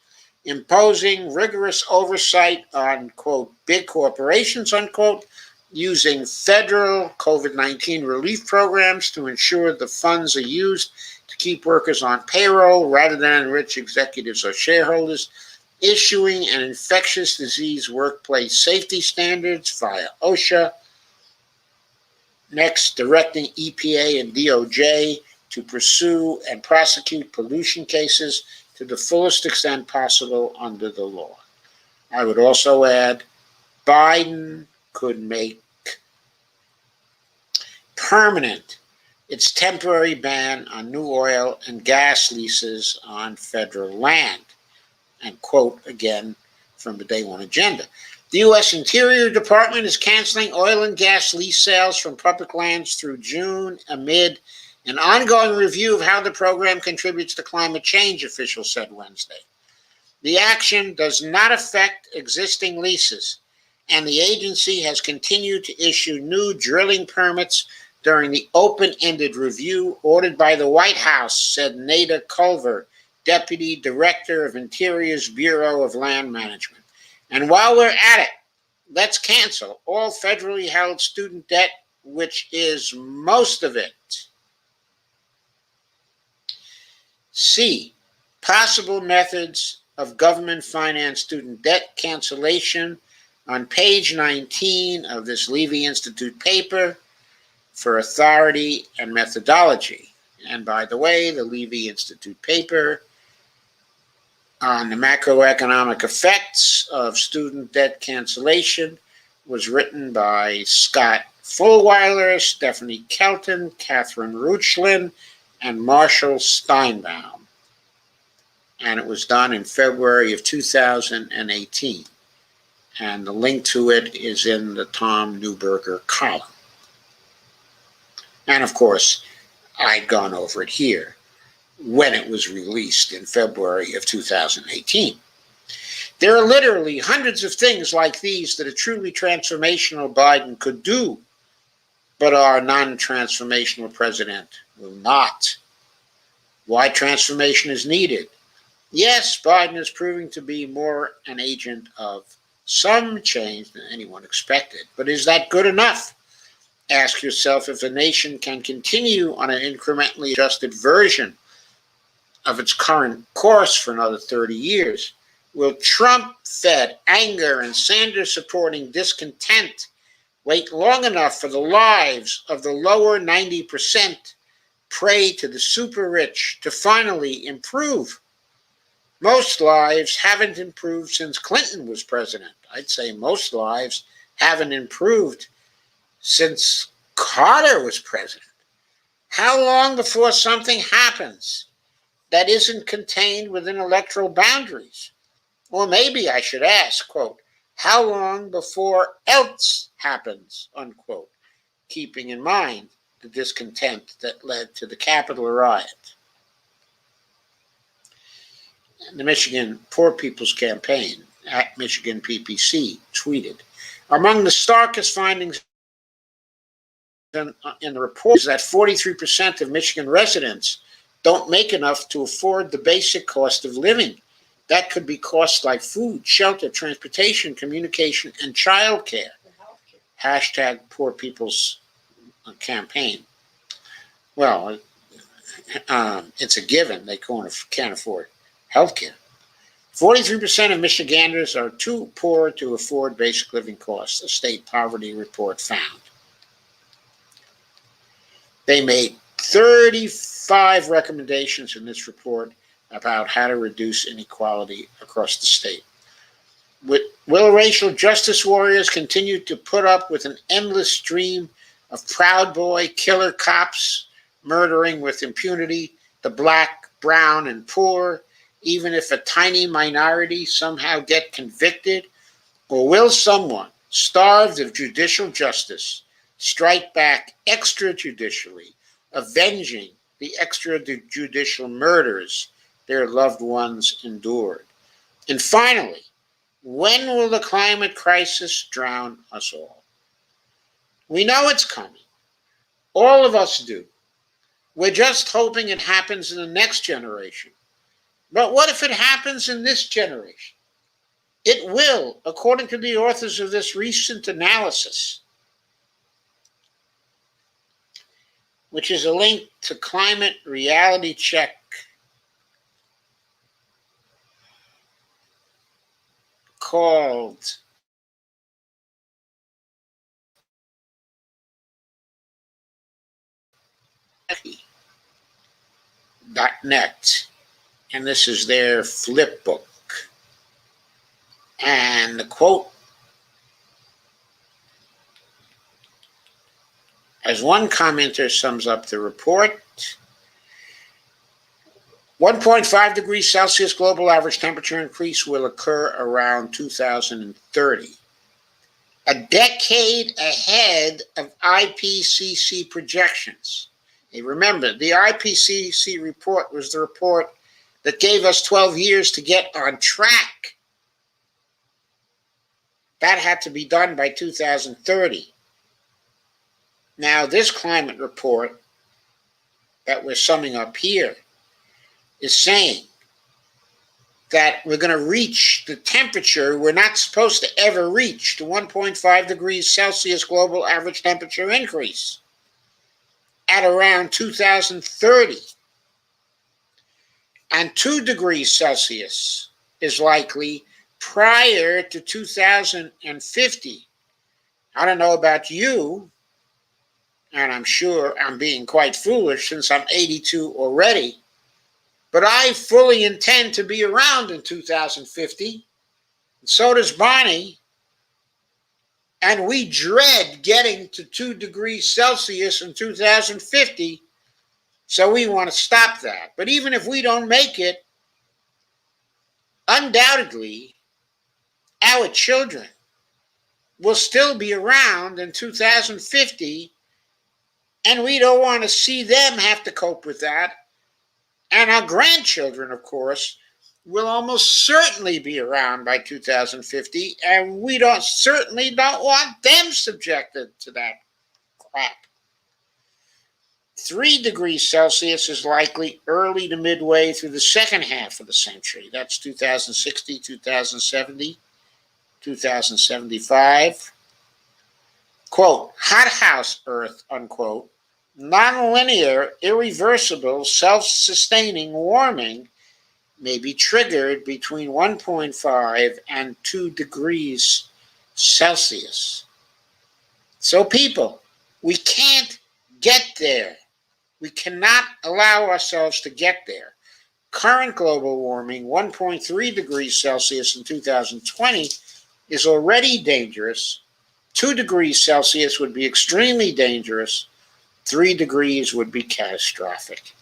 imposing rigorous oversight on, quote, big corporations, unquote, using federal COVID-19 relief programs to ensure the funds are used to keep workers on payroll rather than enrich executives or shareholders, issuing an infectious disease workplace safety standards via OSHA. Next, directing EPA and DOJ to pursue and prosecute pollution cases to the fullest extent possible under the law. I would also add Biden could make permanent its temporary ban on new oil and gas leases on federal land. And quote again from the Day One agenda. The U.S. Interior Department is canceling oil and gas lease sales from public lands through June amid an ongoing review of how the program contributes to climate change, officials said Wednesday. The action does not affect existing leases, and the agency has continued to issue new drilling permits during the open-ended review ordered by the White House, said Nada Culver, Deputy Director of Interior's Bureau of Land Management. And while we're at it, let's cancel all federally held student debt, which is most of it. C. Possible methods of government-financed student debt cancellation on page 19 of this Levy Institute paper for authority and methodology. And by the way, the Levy Institute paper on the macroeconomic effects of student debt cancellation was written by Scott Fulweiler, Stephanie Kelton, Catherine Ruchlin, and Marshall Steinbaum. And it was done in February of 2018. And the link to it is in the Tom Neuberger column. And of course, I'd gone over it here when it was released in February of 2018. There are literally hundreds of things like these that a truly transformational Biden could do, but our non-transformational president will not. Why transformation is needed? Yes, Biden is proving to be more an agent of some change than anyone expected, but is that good enough? Ask yourself if a nation can continue on an incrementally adjusted version of its current course for another 30 years. Will Trump-fed anger and Sanders-supporting discontent wait long enough for the lives of the lower 90% prey to the super rich to finally improve? Most lives haven't improved since Clinton was president. I'd say most lives haven't improved since Carter was president. How long before something happens that isn't contained within electoral boundaries? Or maybe I should ask, quote, how long before else happens, unquote, keeping in mind the discontent that led to the Capitol riot. The Michigan Poor People's Campaign, at Michigan PPC, tweeted, among the starkest findings in the report is that 43% of Michigan residents don't make enough to afford the basic cost of living. That could be costs like food, shelter, transportation, communication, and childcare. Hashtag Poor People's Campaign. Well, it's a given. They can't afford health care. 43% of Michiganders are too poor to afford basic living costs, a state poverty report found. They made 35 recommendations in this report about how to reduce inequality across the state. Will racial justice warriors continue to put up with an endless stream of Proud Boy killer cops murdering with impunity the black, brown, and poor, even if a tiny minority somehow get convicted? Or will someone, starved of judicial justice, strike back extrajudicially, avenging the extrajudicial murders their loved ones endured? And finally, when will the climate crisis drown us all? We know it's coming. All of us do. We're just hoping it happens in the next generation. But what if it happens in this generation? It will, according to the authors of this recent analysis, which is a link to Climate Reality Check called .net, and this is their flip book. And the quote, as one commenter sums up the report, 1.5 degrees Celsius global average temperature increase will occur around 2030, a decade ahead of IPCC projections. And remember, the IPCC report was the report that gave us 12 years to get on track. That had to be done by 2030. Now, this climate report that we're summing up here is saying that we're going to reach the temperature we're not supposed to ever reach, the 1.5 degrees Celsius global average temperature increase at around 2030. And 2 degrees Celsius is likely prior to 2050. I don't know about you, and I'm sure I'm being quite foolish since I'm 82 already, but I fully intend to be around in 2050, and so does Bonnie, and we dread getting to 2 degrees Celsius in 2050, so we want to stop that. But even if we don't make it, undoubtedly, our children will still be around in 2050, and we don't want to see them have to cope with that. And our grandchildren, of course, will almost certainly be around by 2050, and we certainly don't want them subjected to that crap. 3 degrees Celsius is likely early to midway through the second half of the century. That's 2060, 2070, 2075. Quote, hothouse Earth, unquote, nonlinear, irreversible, self-sustaining warming may be triggered between 1.5 and 2 degrees Celsius. So people, we can't get there. We cannot allow ourselves to get there. Current global warming, 1.3 degrees Celsius in 2020, is already dangerous. 2 degrees Celsius would be extremely dangerous. 3 degrees would be catastrophic.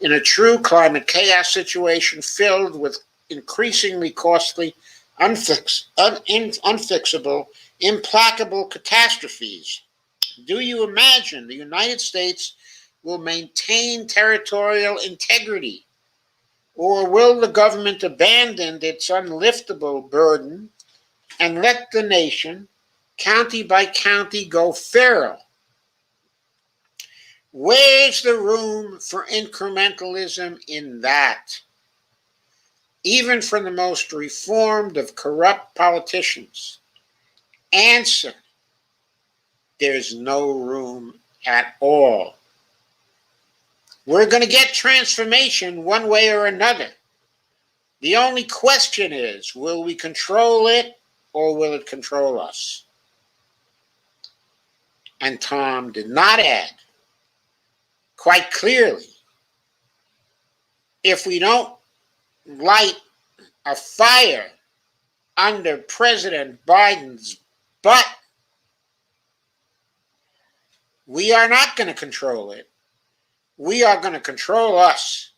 In a true climate chaos situation filled with increasingly costly, unfixable, implacable catastrophes, do you imagine the United States will maintain territorial integrity? Or will the government abandon its unliftable burden and let the nation, county by county, go feral? Where's the room for incrementalism in that? Even for the most reformed of corrupt politicians, answer, there's no room at all. We're going to get transformation one way or another. The only question is, will we control it or will it control us? And Tom did not add, quite clearly, if we don't light a fire under President Biden's butt, we are not going to control it. We are going to control us,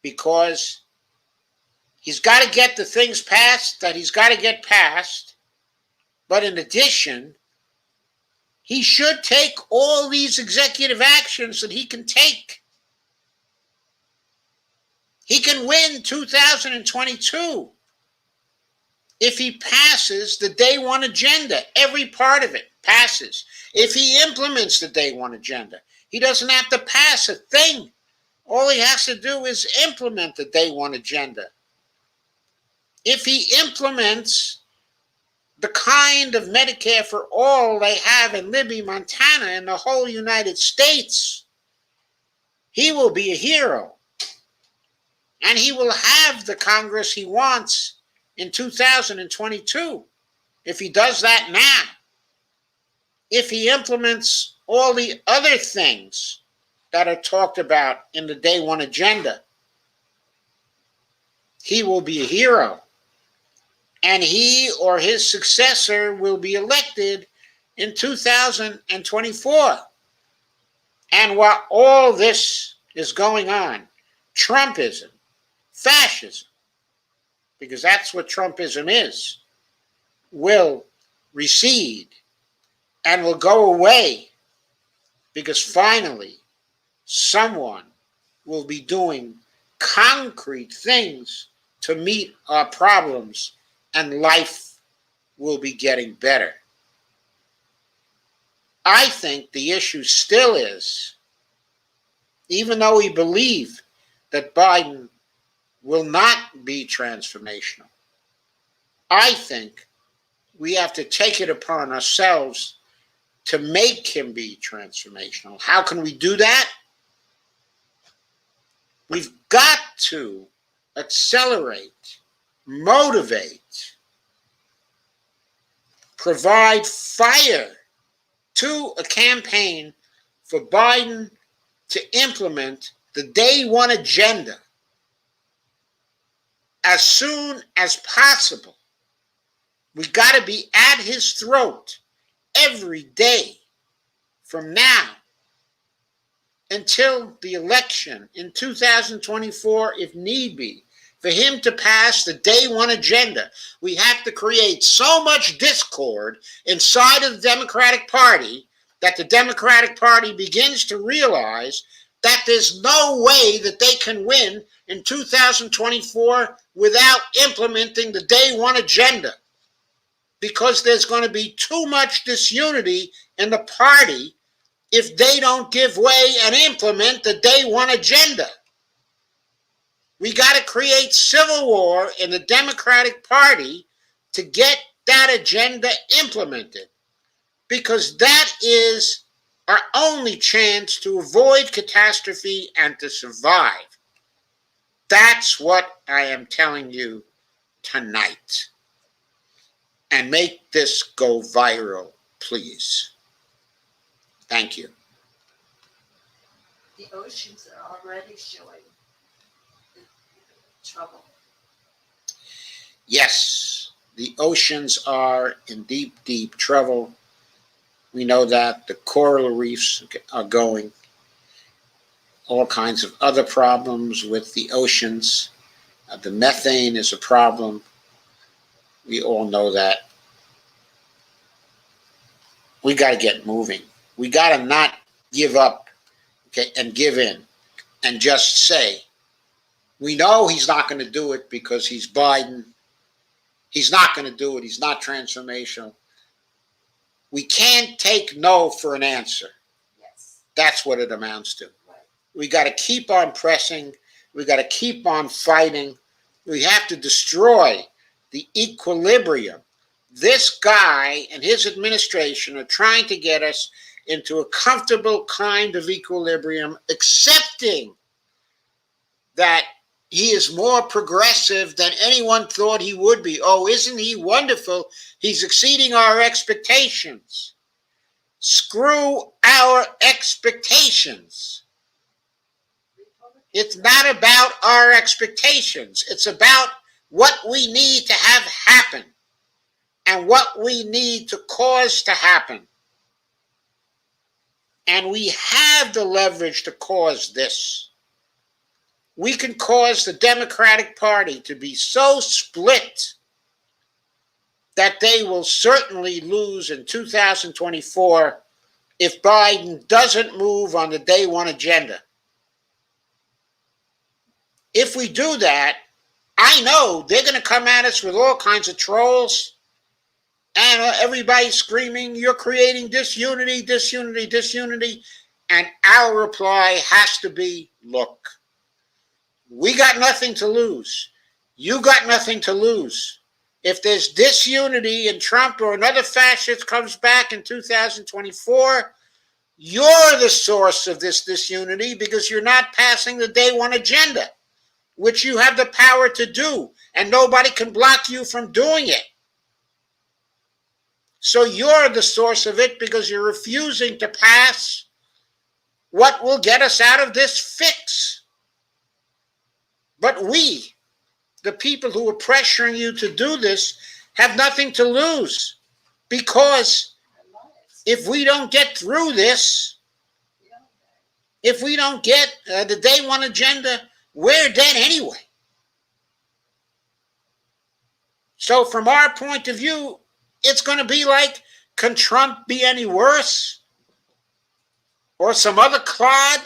because he's got to get the things passed that he's got to get passed. But in addition, he should take all these executive actions that he can take. He can win 2022 if he passes the day one agenda. Every part of it passes. If he implements the day one agenda, he doesn't have to pass a thing. All he has to do is implement the day one agenda. If he implements the kind of Medicare for all they have in Libby, Montana, and the whole United States, he will be a hero. And he will have the Congress he wants in 2022 if he does that now. If he implements all the other things that are talked about in the day one agenda, he will be a hero. and he or his successor will be elected in 2024. And while all this is going on, Trumpism, fascism, because that's what Trumpism is, will recede and will go away, because finally someone will be doing concrete things to meet our problems, and life will be getting better. I think the issue still is, even though we believe that Biden will not be transformational, I think we have to take it upon ourselves to make him be transformational. How can we do that? We've got to accelerate, motivate, provide fire to a campaign for Biden to implement the day one agenda as soon as possible. We got to be at his throat every day from now until the election in 2024, if need be, for him to pass the day one agenda. We have to create so much discord inside of the Democratic Party that the Democratic Party begins to realize that there's no way that they can win in 2024 without implementing the day one agenda, because there's going to be too much disunity in the party if they don't give way and implement the day one agenda. We got to create civil war in the Democratic Party to get that agenda implemented, because that is our only chance to avoid catastrophe and to survive. That's what I am telling you tonight. And make this go viral, please. Thank you. The oceans are already showing trouble. Yes, the oceans are in deep, deep trouble. We know that the coral reefs are going. All kinds of other problems with the oceans. The methane is a problem. We all know that. We got to get moving. We got to not give up, okay, and give in and just say, we know he's not going to do it because he's Biden. He's not going to do it. He's not transformational. We can't take no for an answer. Yes. That's what it amounts to. Right. We got to keep on pressing. We got to keep on fighting. We have to destroy the equilibrium. This guy and his administration are trying to get us into a comfortable kind of equilibrium, accepting that he is more progressive than anyone thought he would be. Oh, isn't he wonderful? He's exceeding our expectations. Screw our expectations. It's not about our expectations. It's about what we need to have happen and what we need to cause to happen. And we have the leverage to cause this. We can cause the Democratic Party to be so split that they will certainly lose in 2024 if Biden doesn't move on the day one agenda. If we do that, I know they're going to come at us with all kinds of trolls and everybody screaming, you're creating disunity, disunity, disunity. And our reply has to be, look, we got nothing to lose. You got nothing to lose. If there's disunity and Trump or another fascist comes back in 2024, you're the source of this disunity because you're not passing the day one agenda, which you have the power to do, and nobody can block you from doing it. So you're the source of it because you're refusing to pass what will get us out of this fix. But we, the people who are pressuring you to do this have nothing to lose. Because if we don't get through this, if we don't get the day one agenda, we're dead anyway. So from our point of view, it's going to be like, can Trump be any worse? Or some other clod?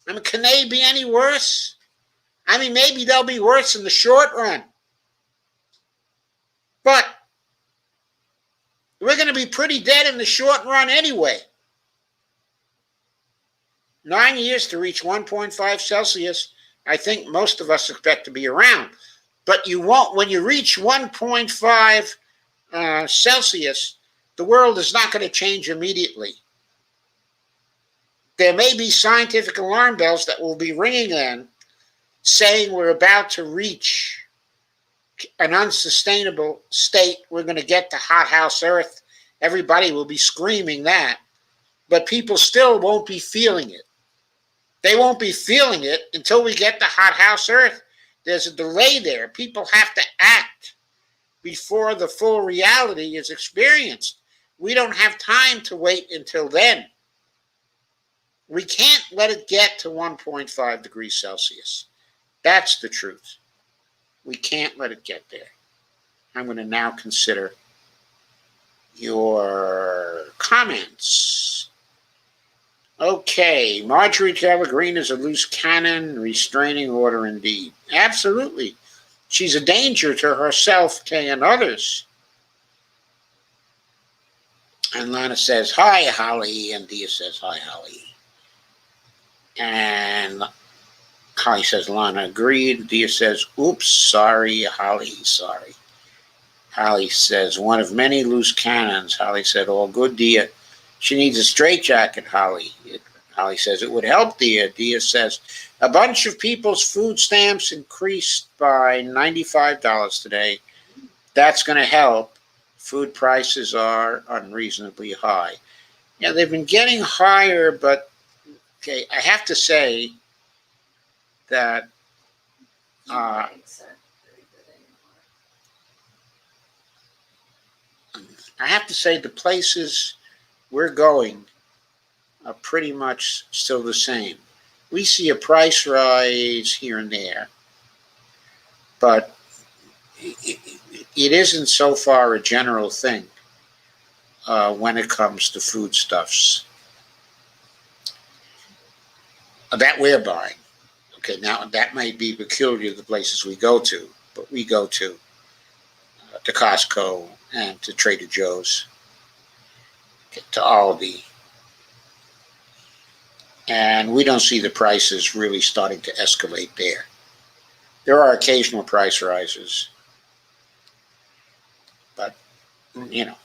I mean, can they be any worse? I mean, maybe they'll be worse in the short run. But we're going to be pretty dead in the short run anyway. 9 years to reach 1.5 Celsius, I think most of us expect to be around. But you won't, when you reach 1.5 Celsius, the world is not going to change immediately. There may be scientific alarm bells that will be ringing then, saying we're about to reach an unsustainable state. We're going to get to hothouse Earth. Everybody will be screaming that. But people still won't be feeling it. They won't be feeling it until we get to hothouse Earth. There's a delay there. People have to act before the full reality is experienced. We don't have time to wait until then. We can't let it get to 1.5 degrees Celsius. That's the truth. We can't let it get there. I'm going to now consider your comments. Okay, Marjorie Taylor Greene is a loose cannon, restraining order indeed. Absolutely. She's a danger to herself, Kay, and others. And Lana says, hi, Holly. And Dia says, hi, Holly. And Holly says, Lana agreed. Dia says, oops, sorry, Holly, sorry. Holly says, one of many loose cannons. Holly said, all good, Dia. She needs a straitjacket, Holly. Holly says, it would help, Dia. Dia says, a bunch of people's food stamps increased by $95 today. That's going to help. Food prices are unreasonably high. Yeah, they've been getting higher, but okay, I have to say that I have to say the places we're going are pretty much still the same. We see a price rise here and there, but it isn't so far a general thing when it comes to foodstuffs that we're buying. Okay, now that might be peculiar to the places we go to, but we go to Costco and to Trader Joe's, to Aldi, and we don't see the prices really starting to escalate there. There are occasional price rises, but, you know,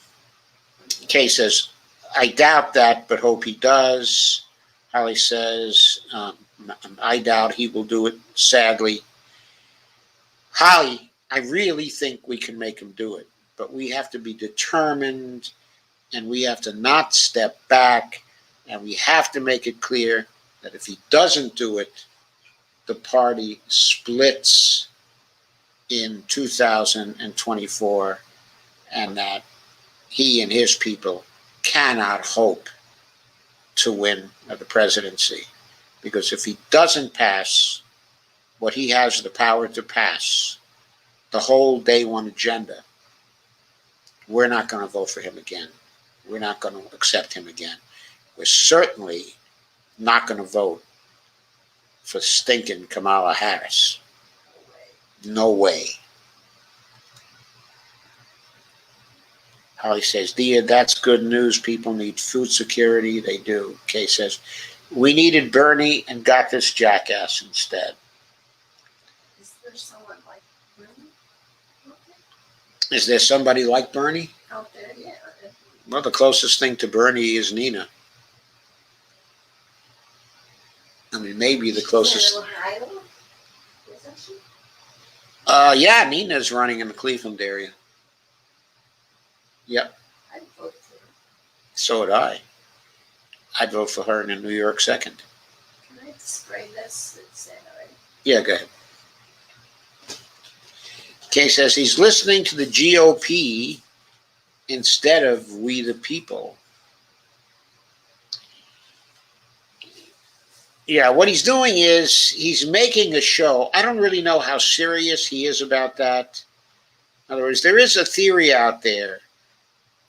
Kay says, I doubt that, but hope he does. Holly says, I doubt he will do it, sadly. Holly, I really think we can make him do it, but we have to be determined, and we have to not step back, and we have to make it clear that if he doesn't do it, the party splits in 2024, and that he and his people cannot hope to win the presidency. Because if he doesn't pass what he has the power to pass, the whole day one agenda, we're not going to vote for him again. We're not going to accept him again. We're certainly not going to vote for stinking Kamala Harris. No way. Holly says, Dia, that's good news. People need food security. They do. Kay says, we needed Bernie and got this jackass instead. Is there someone like Bernie? Is there somebody like Bernie? Out there, yeah. Well, the closest thing to Bernie is Nina. I mean, maybe the closest. In Ohio? Isn't she? Yeah, Nina's running in the Cleveland area. Yep, I'd vote for her. so would I. I'd vote for her in New York second. Can I spray this? It's right. Yeah, go ahead. Kay says he's listening to the GOP instead of we the people. Yeah, what he's doing is he's making a show. I don't really know how serious he is about that. In other words, there is a theory out there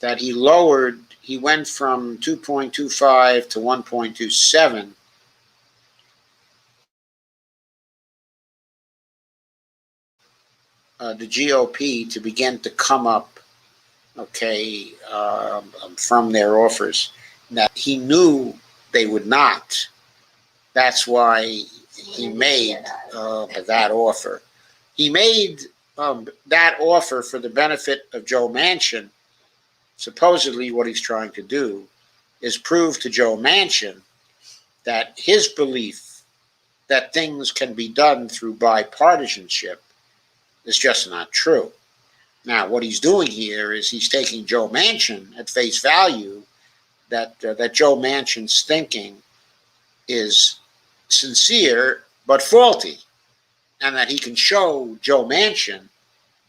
that he went from 2.25 to 1.27. The GOP to begin to come up, okay, from their offers that he knew they would not. That's why he made that offer. He made that offer for the benefit of Joe Manchin. Supposedly, what he's trying to do is prove to Joe Manchin that his belief that things can be done through bipartisanship is just not true. Now, what he's doing here is he's taking Joe Manchin at face value that Joe Manchin's thinking is sincere but faulty, and that he can show Joe Manchin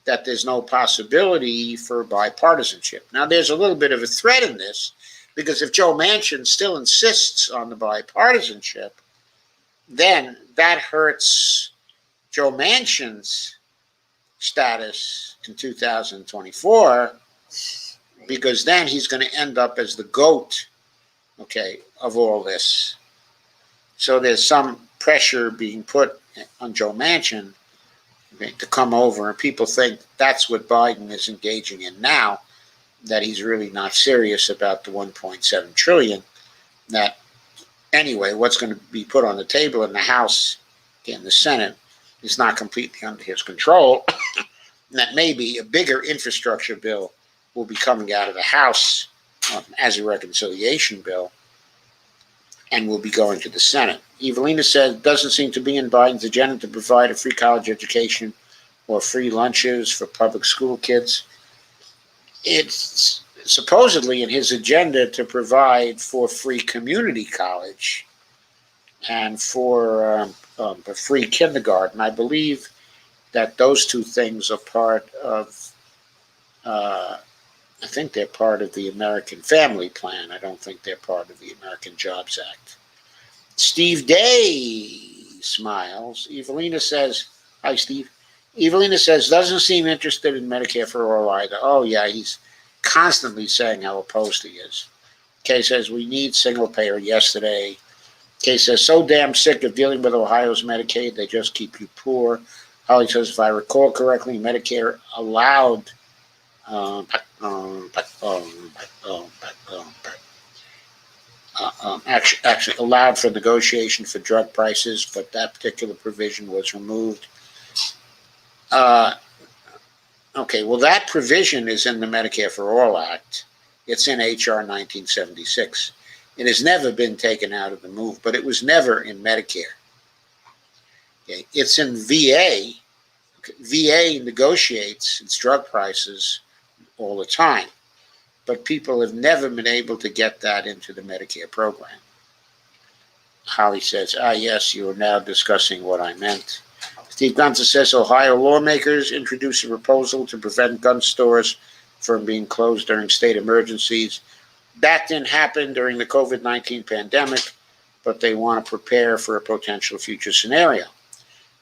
that there's no possibility for bipartisanship. Now, there's a little bit of a threat in this, because if Joe Manchin still insists on the bipartisanship, then that hurts Joe Manchin's status in 2024, because then he's going to end up as the GOAT, okay, of all this. So there's some pressure being put on Joe Manchin, okay, to come over, and people think that's what Biden is engaging in now, that he's really not serious about the 1.7 trillion. That anyway, what's going to be put on the table in the House and the Senate is not completely under his control. And that maybe a bigger infrastructure bill will be coming out of the House as a reconciliation bill, and will be going to the Senate. Evelina said it doesn't seem to be in Biden's agenda to provide a free college education or free lunches for public school kids. It's supposedly in his agenda to provide for free community college and for free kindergarten. I believe that those two things are part of, I think they're part of the American Family Plan. I don't think they're part of the American Jobs Act. Steve Day smiles. Evelina says, hi, Steve. Evelina says, doesn't seem interested in Medicare for all either. Oh, yeah, he's constantly saying how opposed he is. Kay says, we need single payer yesterday. Kay says, so damn sick of dealing with Ohio's Medicaid, they just keep you poor. Holly says, if I recall correctly, Medicare allowed actually allowed for negotiation for drug prices, but that particular provision was removed. Okay, well, that provision is in the Medicare for All Act. It's in H.R. 1976. It has never been taken out of the move, but it was never in Medicare. Okay, it's in VA. VA negotiates its drug prices all the time, but people have never been able to get that into the Medicare program. Holly says, yes, you are now discussing what I meant. Steve Gunter says Ohio lawmakers introduced a proposal to prevent gun stores from being closed during state emergencies. That didn't happen during the COVID-19 pandemic, but they want to prepare for a potential future scenario.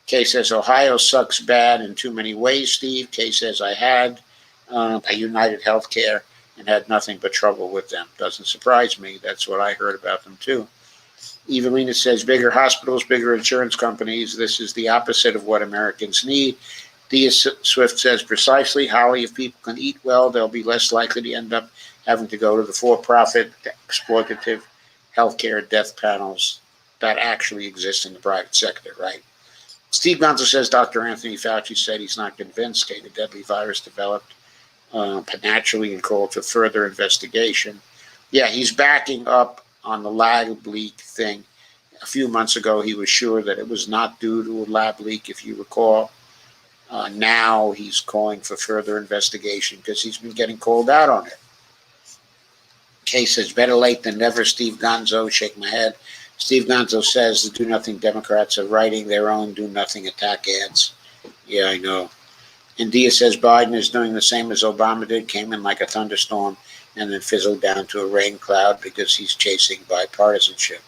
Kay says Ohio sucks bad in too many ways, Steve. Kay says I had a United Healthcare and had nothing but trouble with them. Doesn't surprise me. That's what I heard about them too. Evelina says bigger hospitals, bigger insurance companies. This is the opposite of what Americans need. Dia Swift says precisely, Holly, if people can eat well, they'll be less likely to end up having to go to the for-profit, exploitative healthcare death panels that actually exist in the private sector, right? Steve Gonzo says Dr. Anthony Fauci said he's not convinced the deadly virus developed naturally and called for further investigation. Yeah, he's backing up on the lab leak thing. A few months ago, he was sure that it was not due to a lab leak, if you recall. Now he's calling for further investigation because he's been getting called out on it. Kay says, better late than never, Steve Gonzo. Shake my head. Steve Gonzo says the Do Nothing Democrats are writing their own Do Nothing attack ads. Yeah, I know. And Diaz says Biden is doing the same as Obama did, came in like a thunderstorm and then fizzled down to a rain cloud because he's chasing bipartisanship.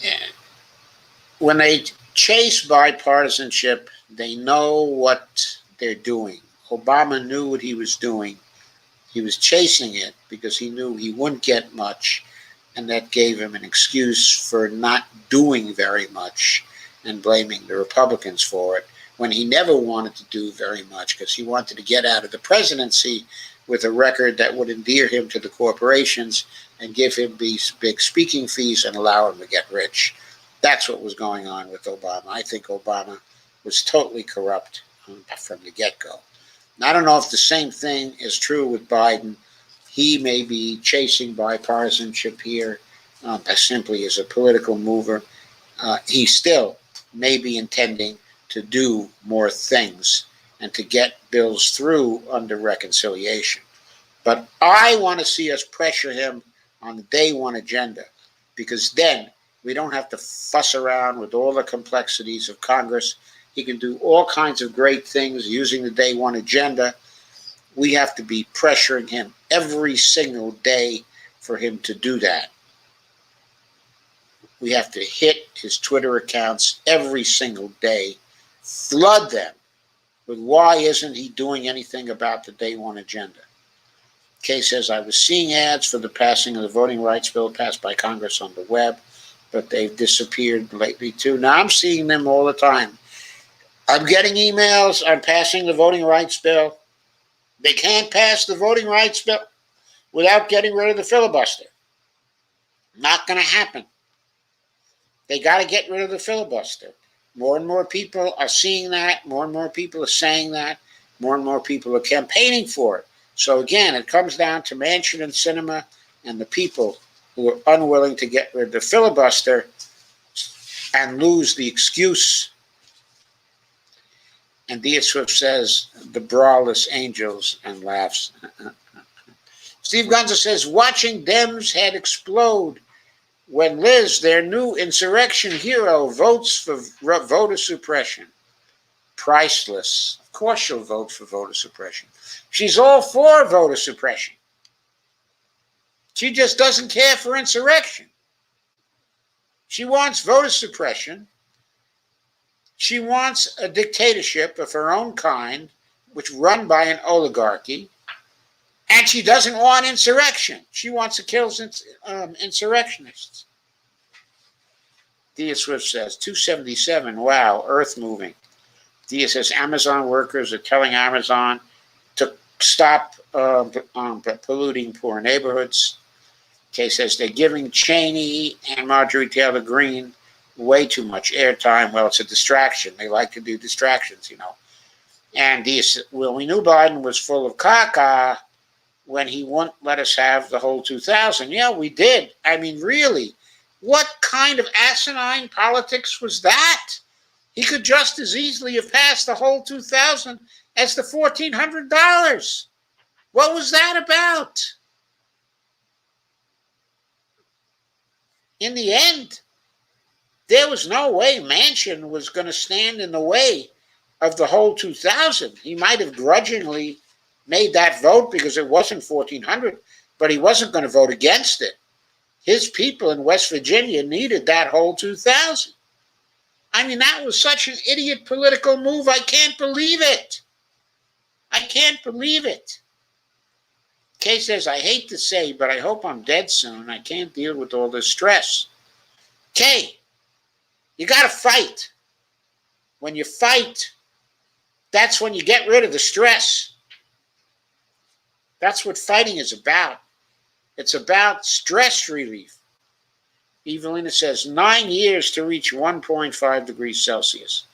And when they chase bipartisanship, they know what they're doing. Obama knew what he was doing. He was chasing it because he knew he wouldn't get much, and that gave him an excuse for not doing very much and blaming the Republicans for it, when he never wanted to do very much because he wanted to get out of the presidency with a record that would endear him to the corporations and give him these big speaking fees and allow him to get rich. That's what was going on with Obama. I think Obama was totally corrupt from the get-go. I don't know if the same thing is true with Biden. He may be chasing bipartisanship here simply as a political mover. He still may be intending to do more things and to get bills through under reconciliation. But I want to see us pressure him on the day one agenda, because then we don't have to fuss around with all the complexities of Congress. He can do all kinds of great things using the day one agenda. We have to be pressuring him every single day for him to do that. We have to hit his Twitter accounts every single day, flood them with why isn't he doing anything about the day one agenda. Kay says, I was seeing ads for the passing of the voting rights bill passed by Congress on the web, but they've disappeared lately too. Now I'm seeing them all the time. I'm getting emails, I'm passing the voting rights bill. They can't pass the voting rights bill without getting rid of the filibuster. Not going to happen. They got to get rid of the filibuster. More and more people are seeing that. More and more people are saying that. More and more people are campaigning for it. So again, it comes down to Manchin and Sinema and the people who are unwilling to get rid of the filibuster and lose the excuse. And Dia Swift says, the braless angels, and laughs. Steve Gonza says, watching Dems' head explode when Liz, their new insurrection hero, votes for voter suppression. Priceless. Of course she'll vote for voter suppression. She's all for voter suppression. She just doesn't care for insurrection. She wants voter suppression. She wants a dictatorship of her own kind, which run by an oligarchy. And she doesn't want insurrection. She wants to kill insurrectionists. Dia Swift says, 277, wow, earth moving. Dia says, Amazon workers are telling Amazon to stop polluting poor neighborhoods. Kay says, they're giving Cheney and Marjorie Taylor Greene way too much airtime. Well, it's a distraction. They like to do distractions, you know. And Dia says, well, we knew Biden was full of caca when he wouldn't let us have the whole 2000. Yeah, we did. I mean, really, what kind of asinine politics was that? He could just as easily have passed the whole 2000 as the $1,400. What was that about? In the end, there was no way Manchin was going to stand in the way of the whole 2000. He might have grudgingly made that vote because it wasn't 1,400, but he wasn't going to vote against it. His people in West Virginia needed that whole 2000. I mean, that was such an idiot political move. I can't believe it. I can't believe it. Kay says, I hate to say, but I hope I'm dead soon. I can't deal with all this stress. Kay, you got to fight. When you fight, that's when you get rid of the stress. That's what fighting is about. It's about stress relief. Evelina says 9 years to reach 1.5 degrees Celsius.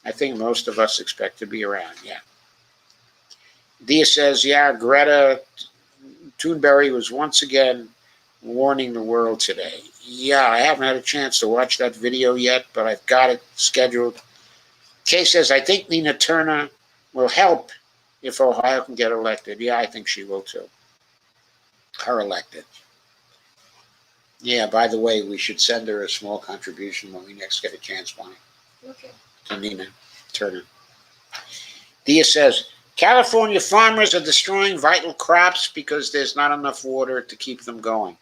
I think most of us expect to be around, yeah. Dia says, yeah, Greta Thunberg was once again warning the world today. Yeah, I haven't had a chance to watch that video yet, but I've got it scheduled. Kay says, I think Nina Turner will help if Ohio can get elected. Yeah, I think she will too. Her elected. Yeah, by the way, we should send her a small contribution when we next get a chance, Bonnie. Okay. To Nina Turner. Dia says, California farmers are destroying vital crops because there's not enough water to keep them going.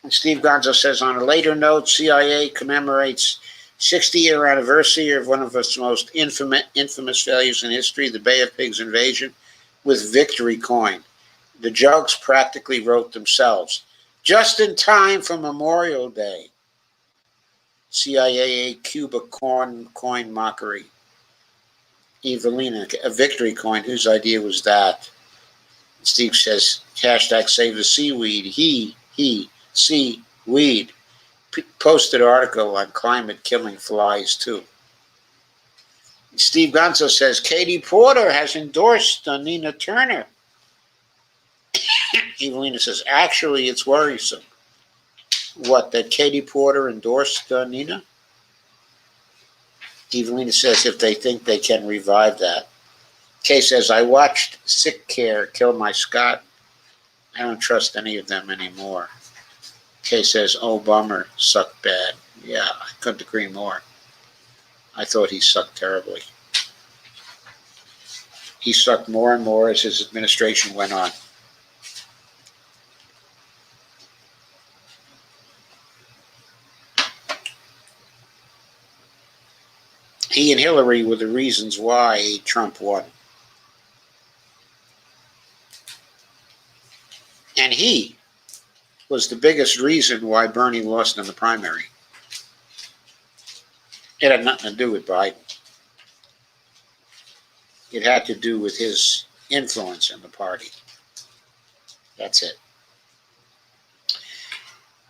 And Steve Gonzo says, on a later note, CIA commemorates 60-year anniversary of one of its most infamous failures in history, the Bay of Pigs invasion, with Victory Coin. The jokes practically wrote themselves. Just in time for Memorial Day. CIA Cuba coin mockery. Evelina, a Victory Coin, whose idea was that? Steve says, hashtag save the seaweed. He, seaweed. Posted article on climate killing flies too. Steve Gonzo says, Katie Porter has endorsed Nina Turner. Evelina says, actually, it's worrisome. What, that Katie Porter endorsed Nina? Evelina says, if they think they can revive that. Kay says, I watched Sick Care kill my Scott. I don't trust any of them anymore. Kay says, oh, bummer, sucked bad. Yeah, I couldn't agree more. I thought he sucked terribly. He sucked more and more as his administration went on. He and Hillary were the reasons why Trump won. And he was the biggest reason why Bernie lost in the primary. It had nothing to do with Biden. It had to do with his influence in the party. That's it.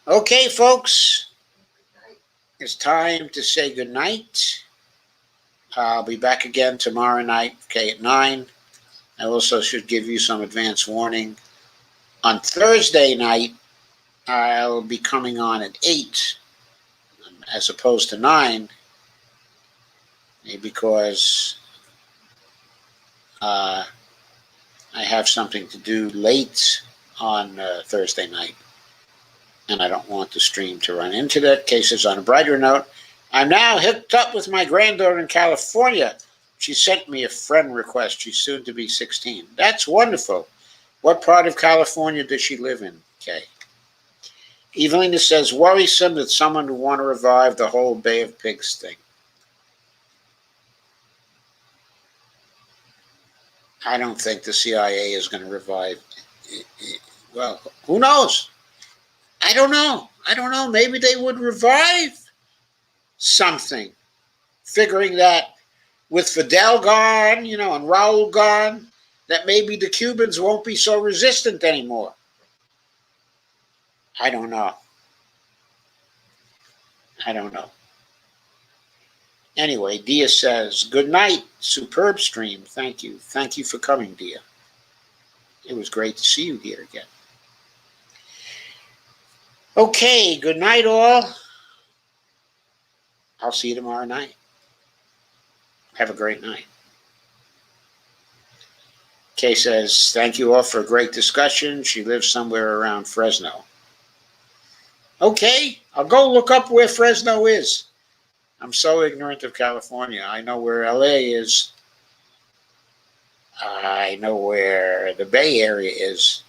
Okay, folks, it's time to say goodnight. I'll be back again tomorrow night, okay, at 9. I also should give you some advance warning. On Thursday night, I'll be coming on at 8 as opposed to 9 because I have something to do late on Thursday night, and I don't want the stream to run into that. Cases on a brighter note, I'm now hooked up with my granddaughter in California. She sent me a friend request. She's soon to be 16. That's wonderful. What part of California does she live in? Okay. Evelina says, worrisome that someone would want to revive the whole Bay of Pigs thing. I don't think the CIA is going to revive. Well, who knows? I don't know. Maybe they would revive something, figuring that with Fidel gone, and Raul gone, that maybe the Cubans won't be so resistant anymore. I don't know. Anyway, Dia says, good night, superb stream. Thank you. Thank you for coming, Dia. It was great to see you here again. Okay, good night, all. I'll see you tomorrow night. Have a great night. Kay says, thank you all for a great discussion. She lives somewhere around Fresno. Okay, I'll go look up where Fresno is. I'm so ignorant of California. I know where LA is. I know where the Bay Area is.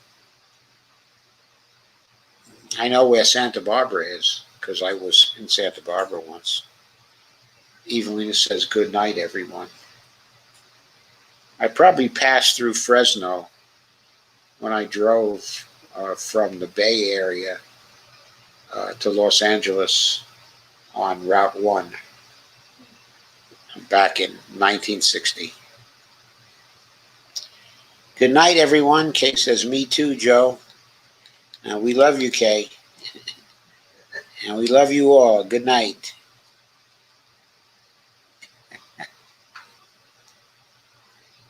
I know where Santa Barbara is because I was in Santa Barbara once. Evelina says, good night, everyone. I probably passed through Fresno when I drove from the Bay Area to Los Angeles on Route 1 back in 1960. Good night, everyone. Kay says, me too, Joe. We love you, Kay. And we love you all. Good night.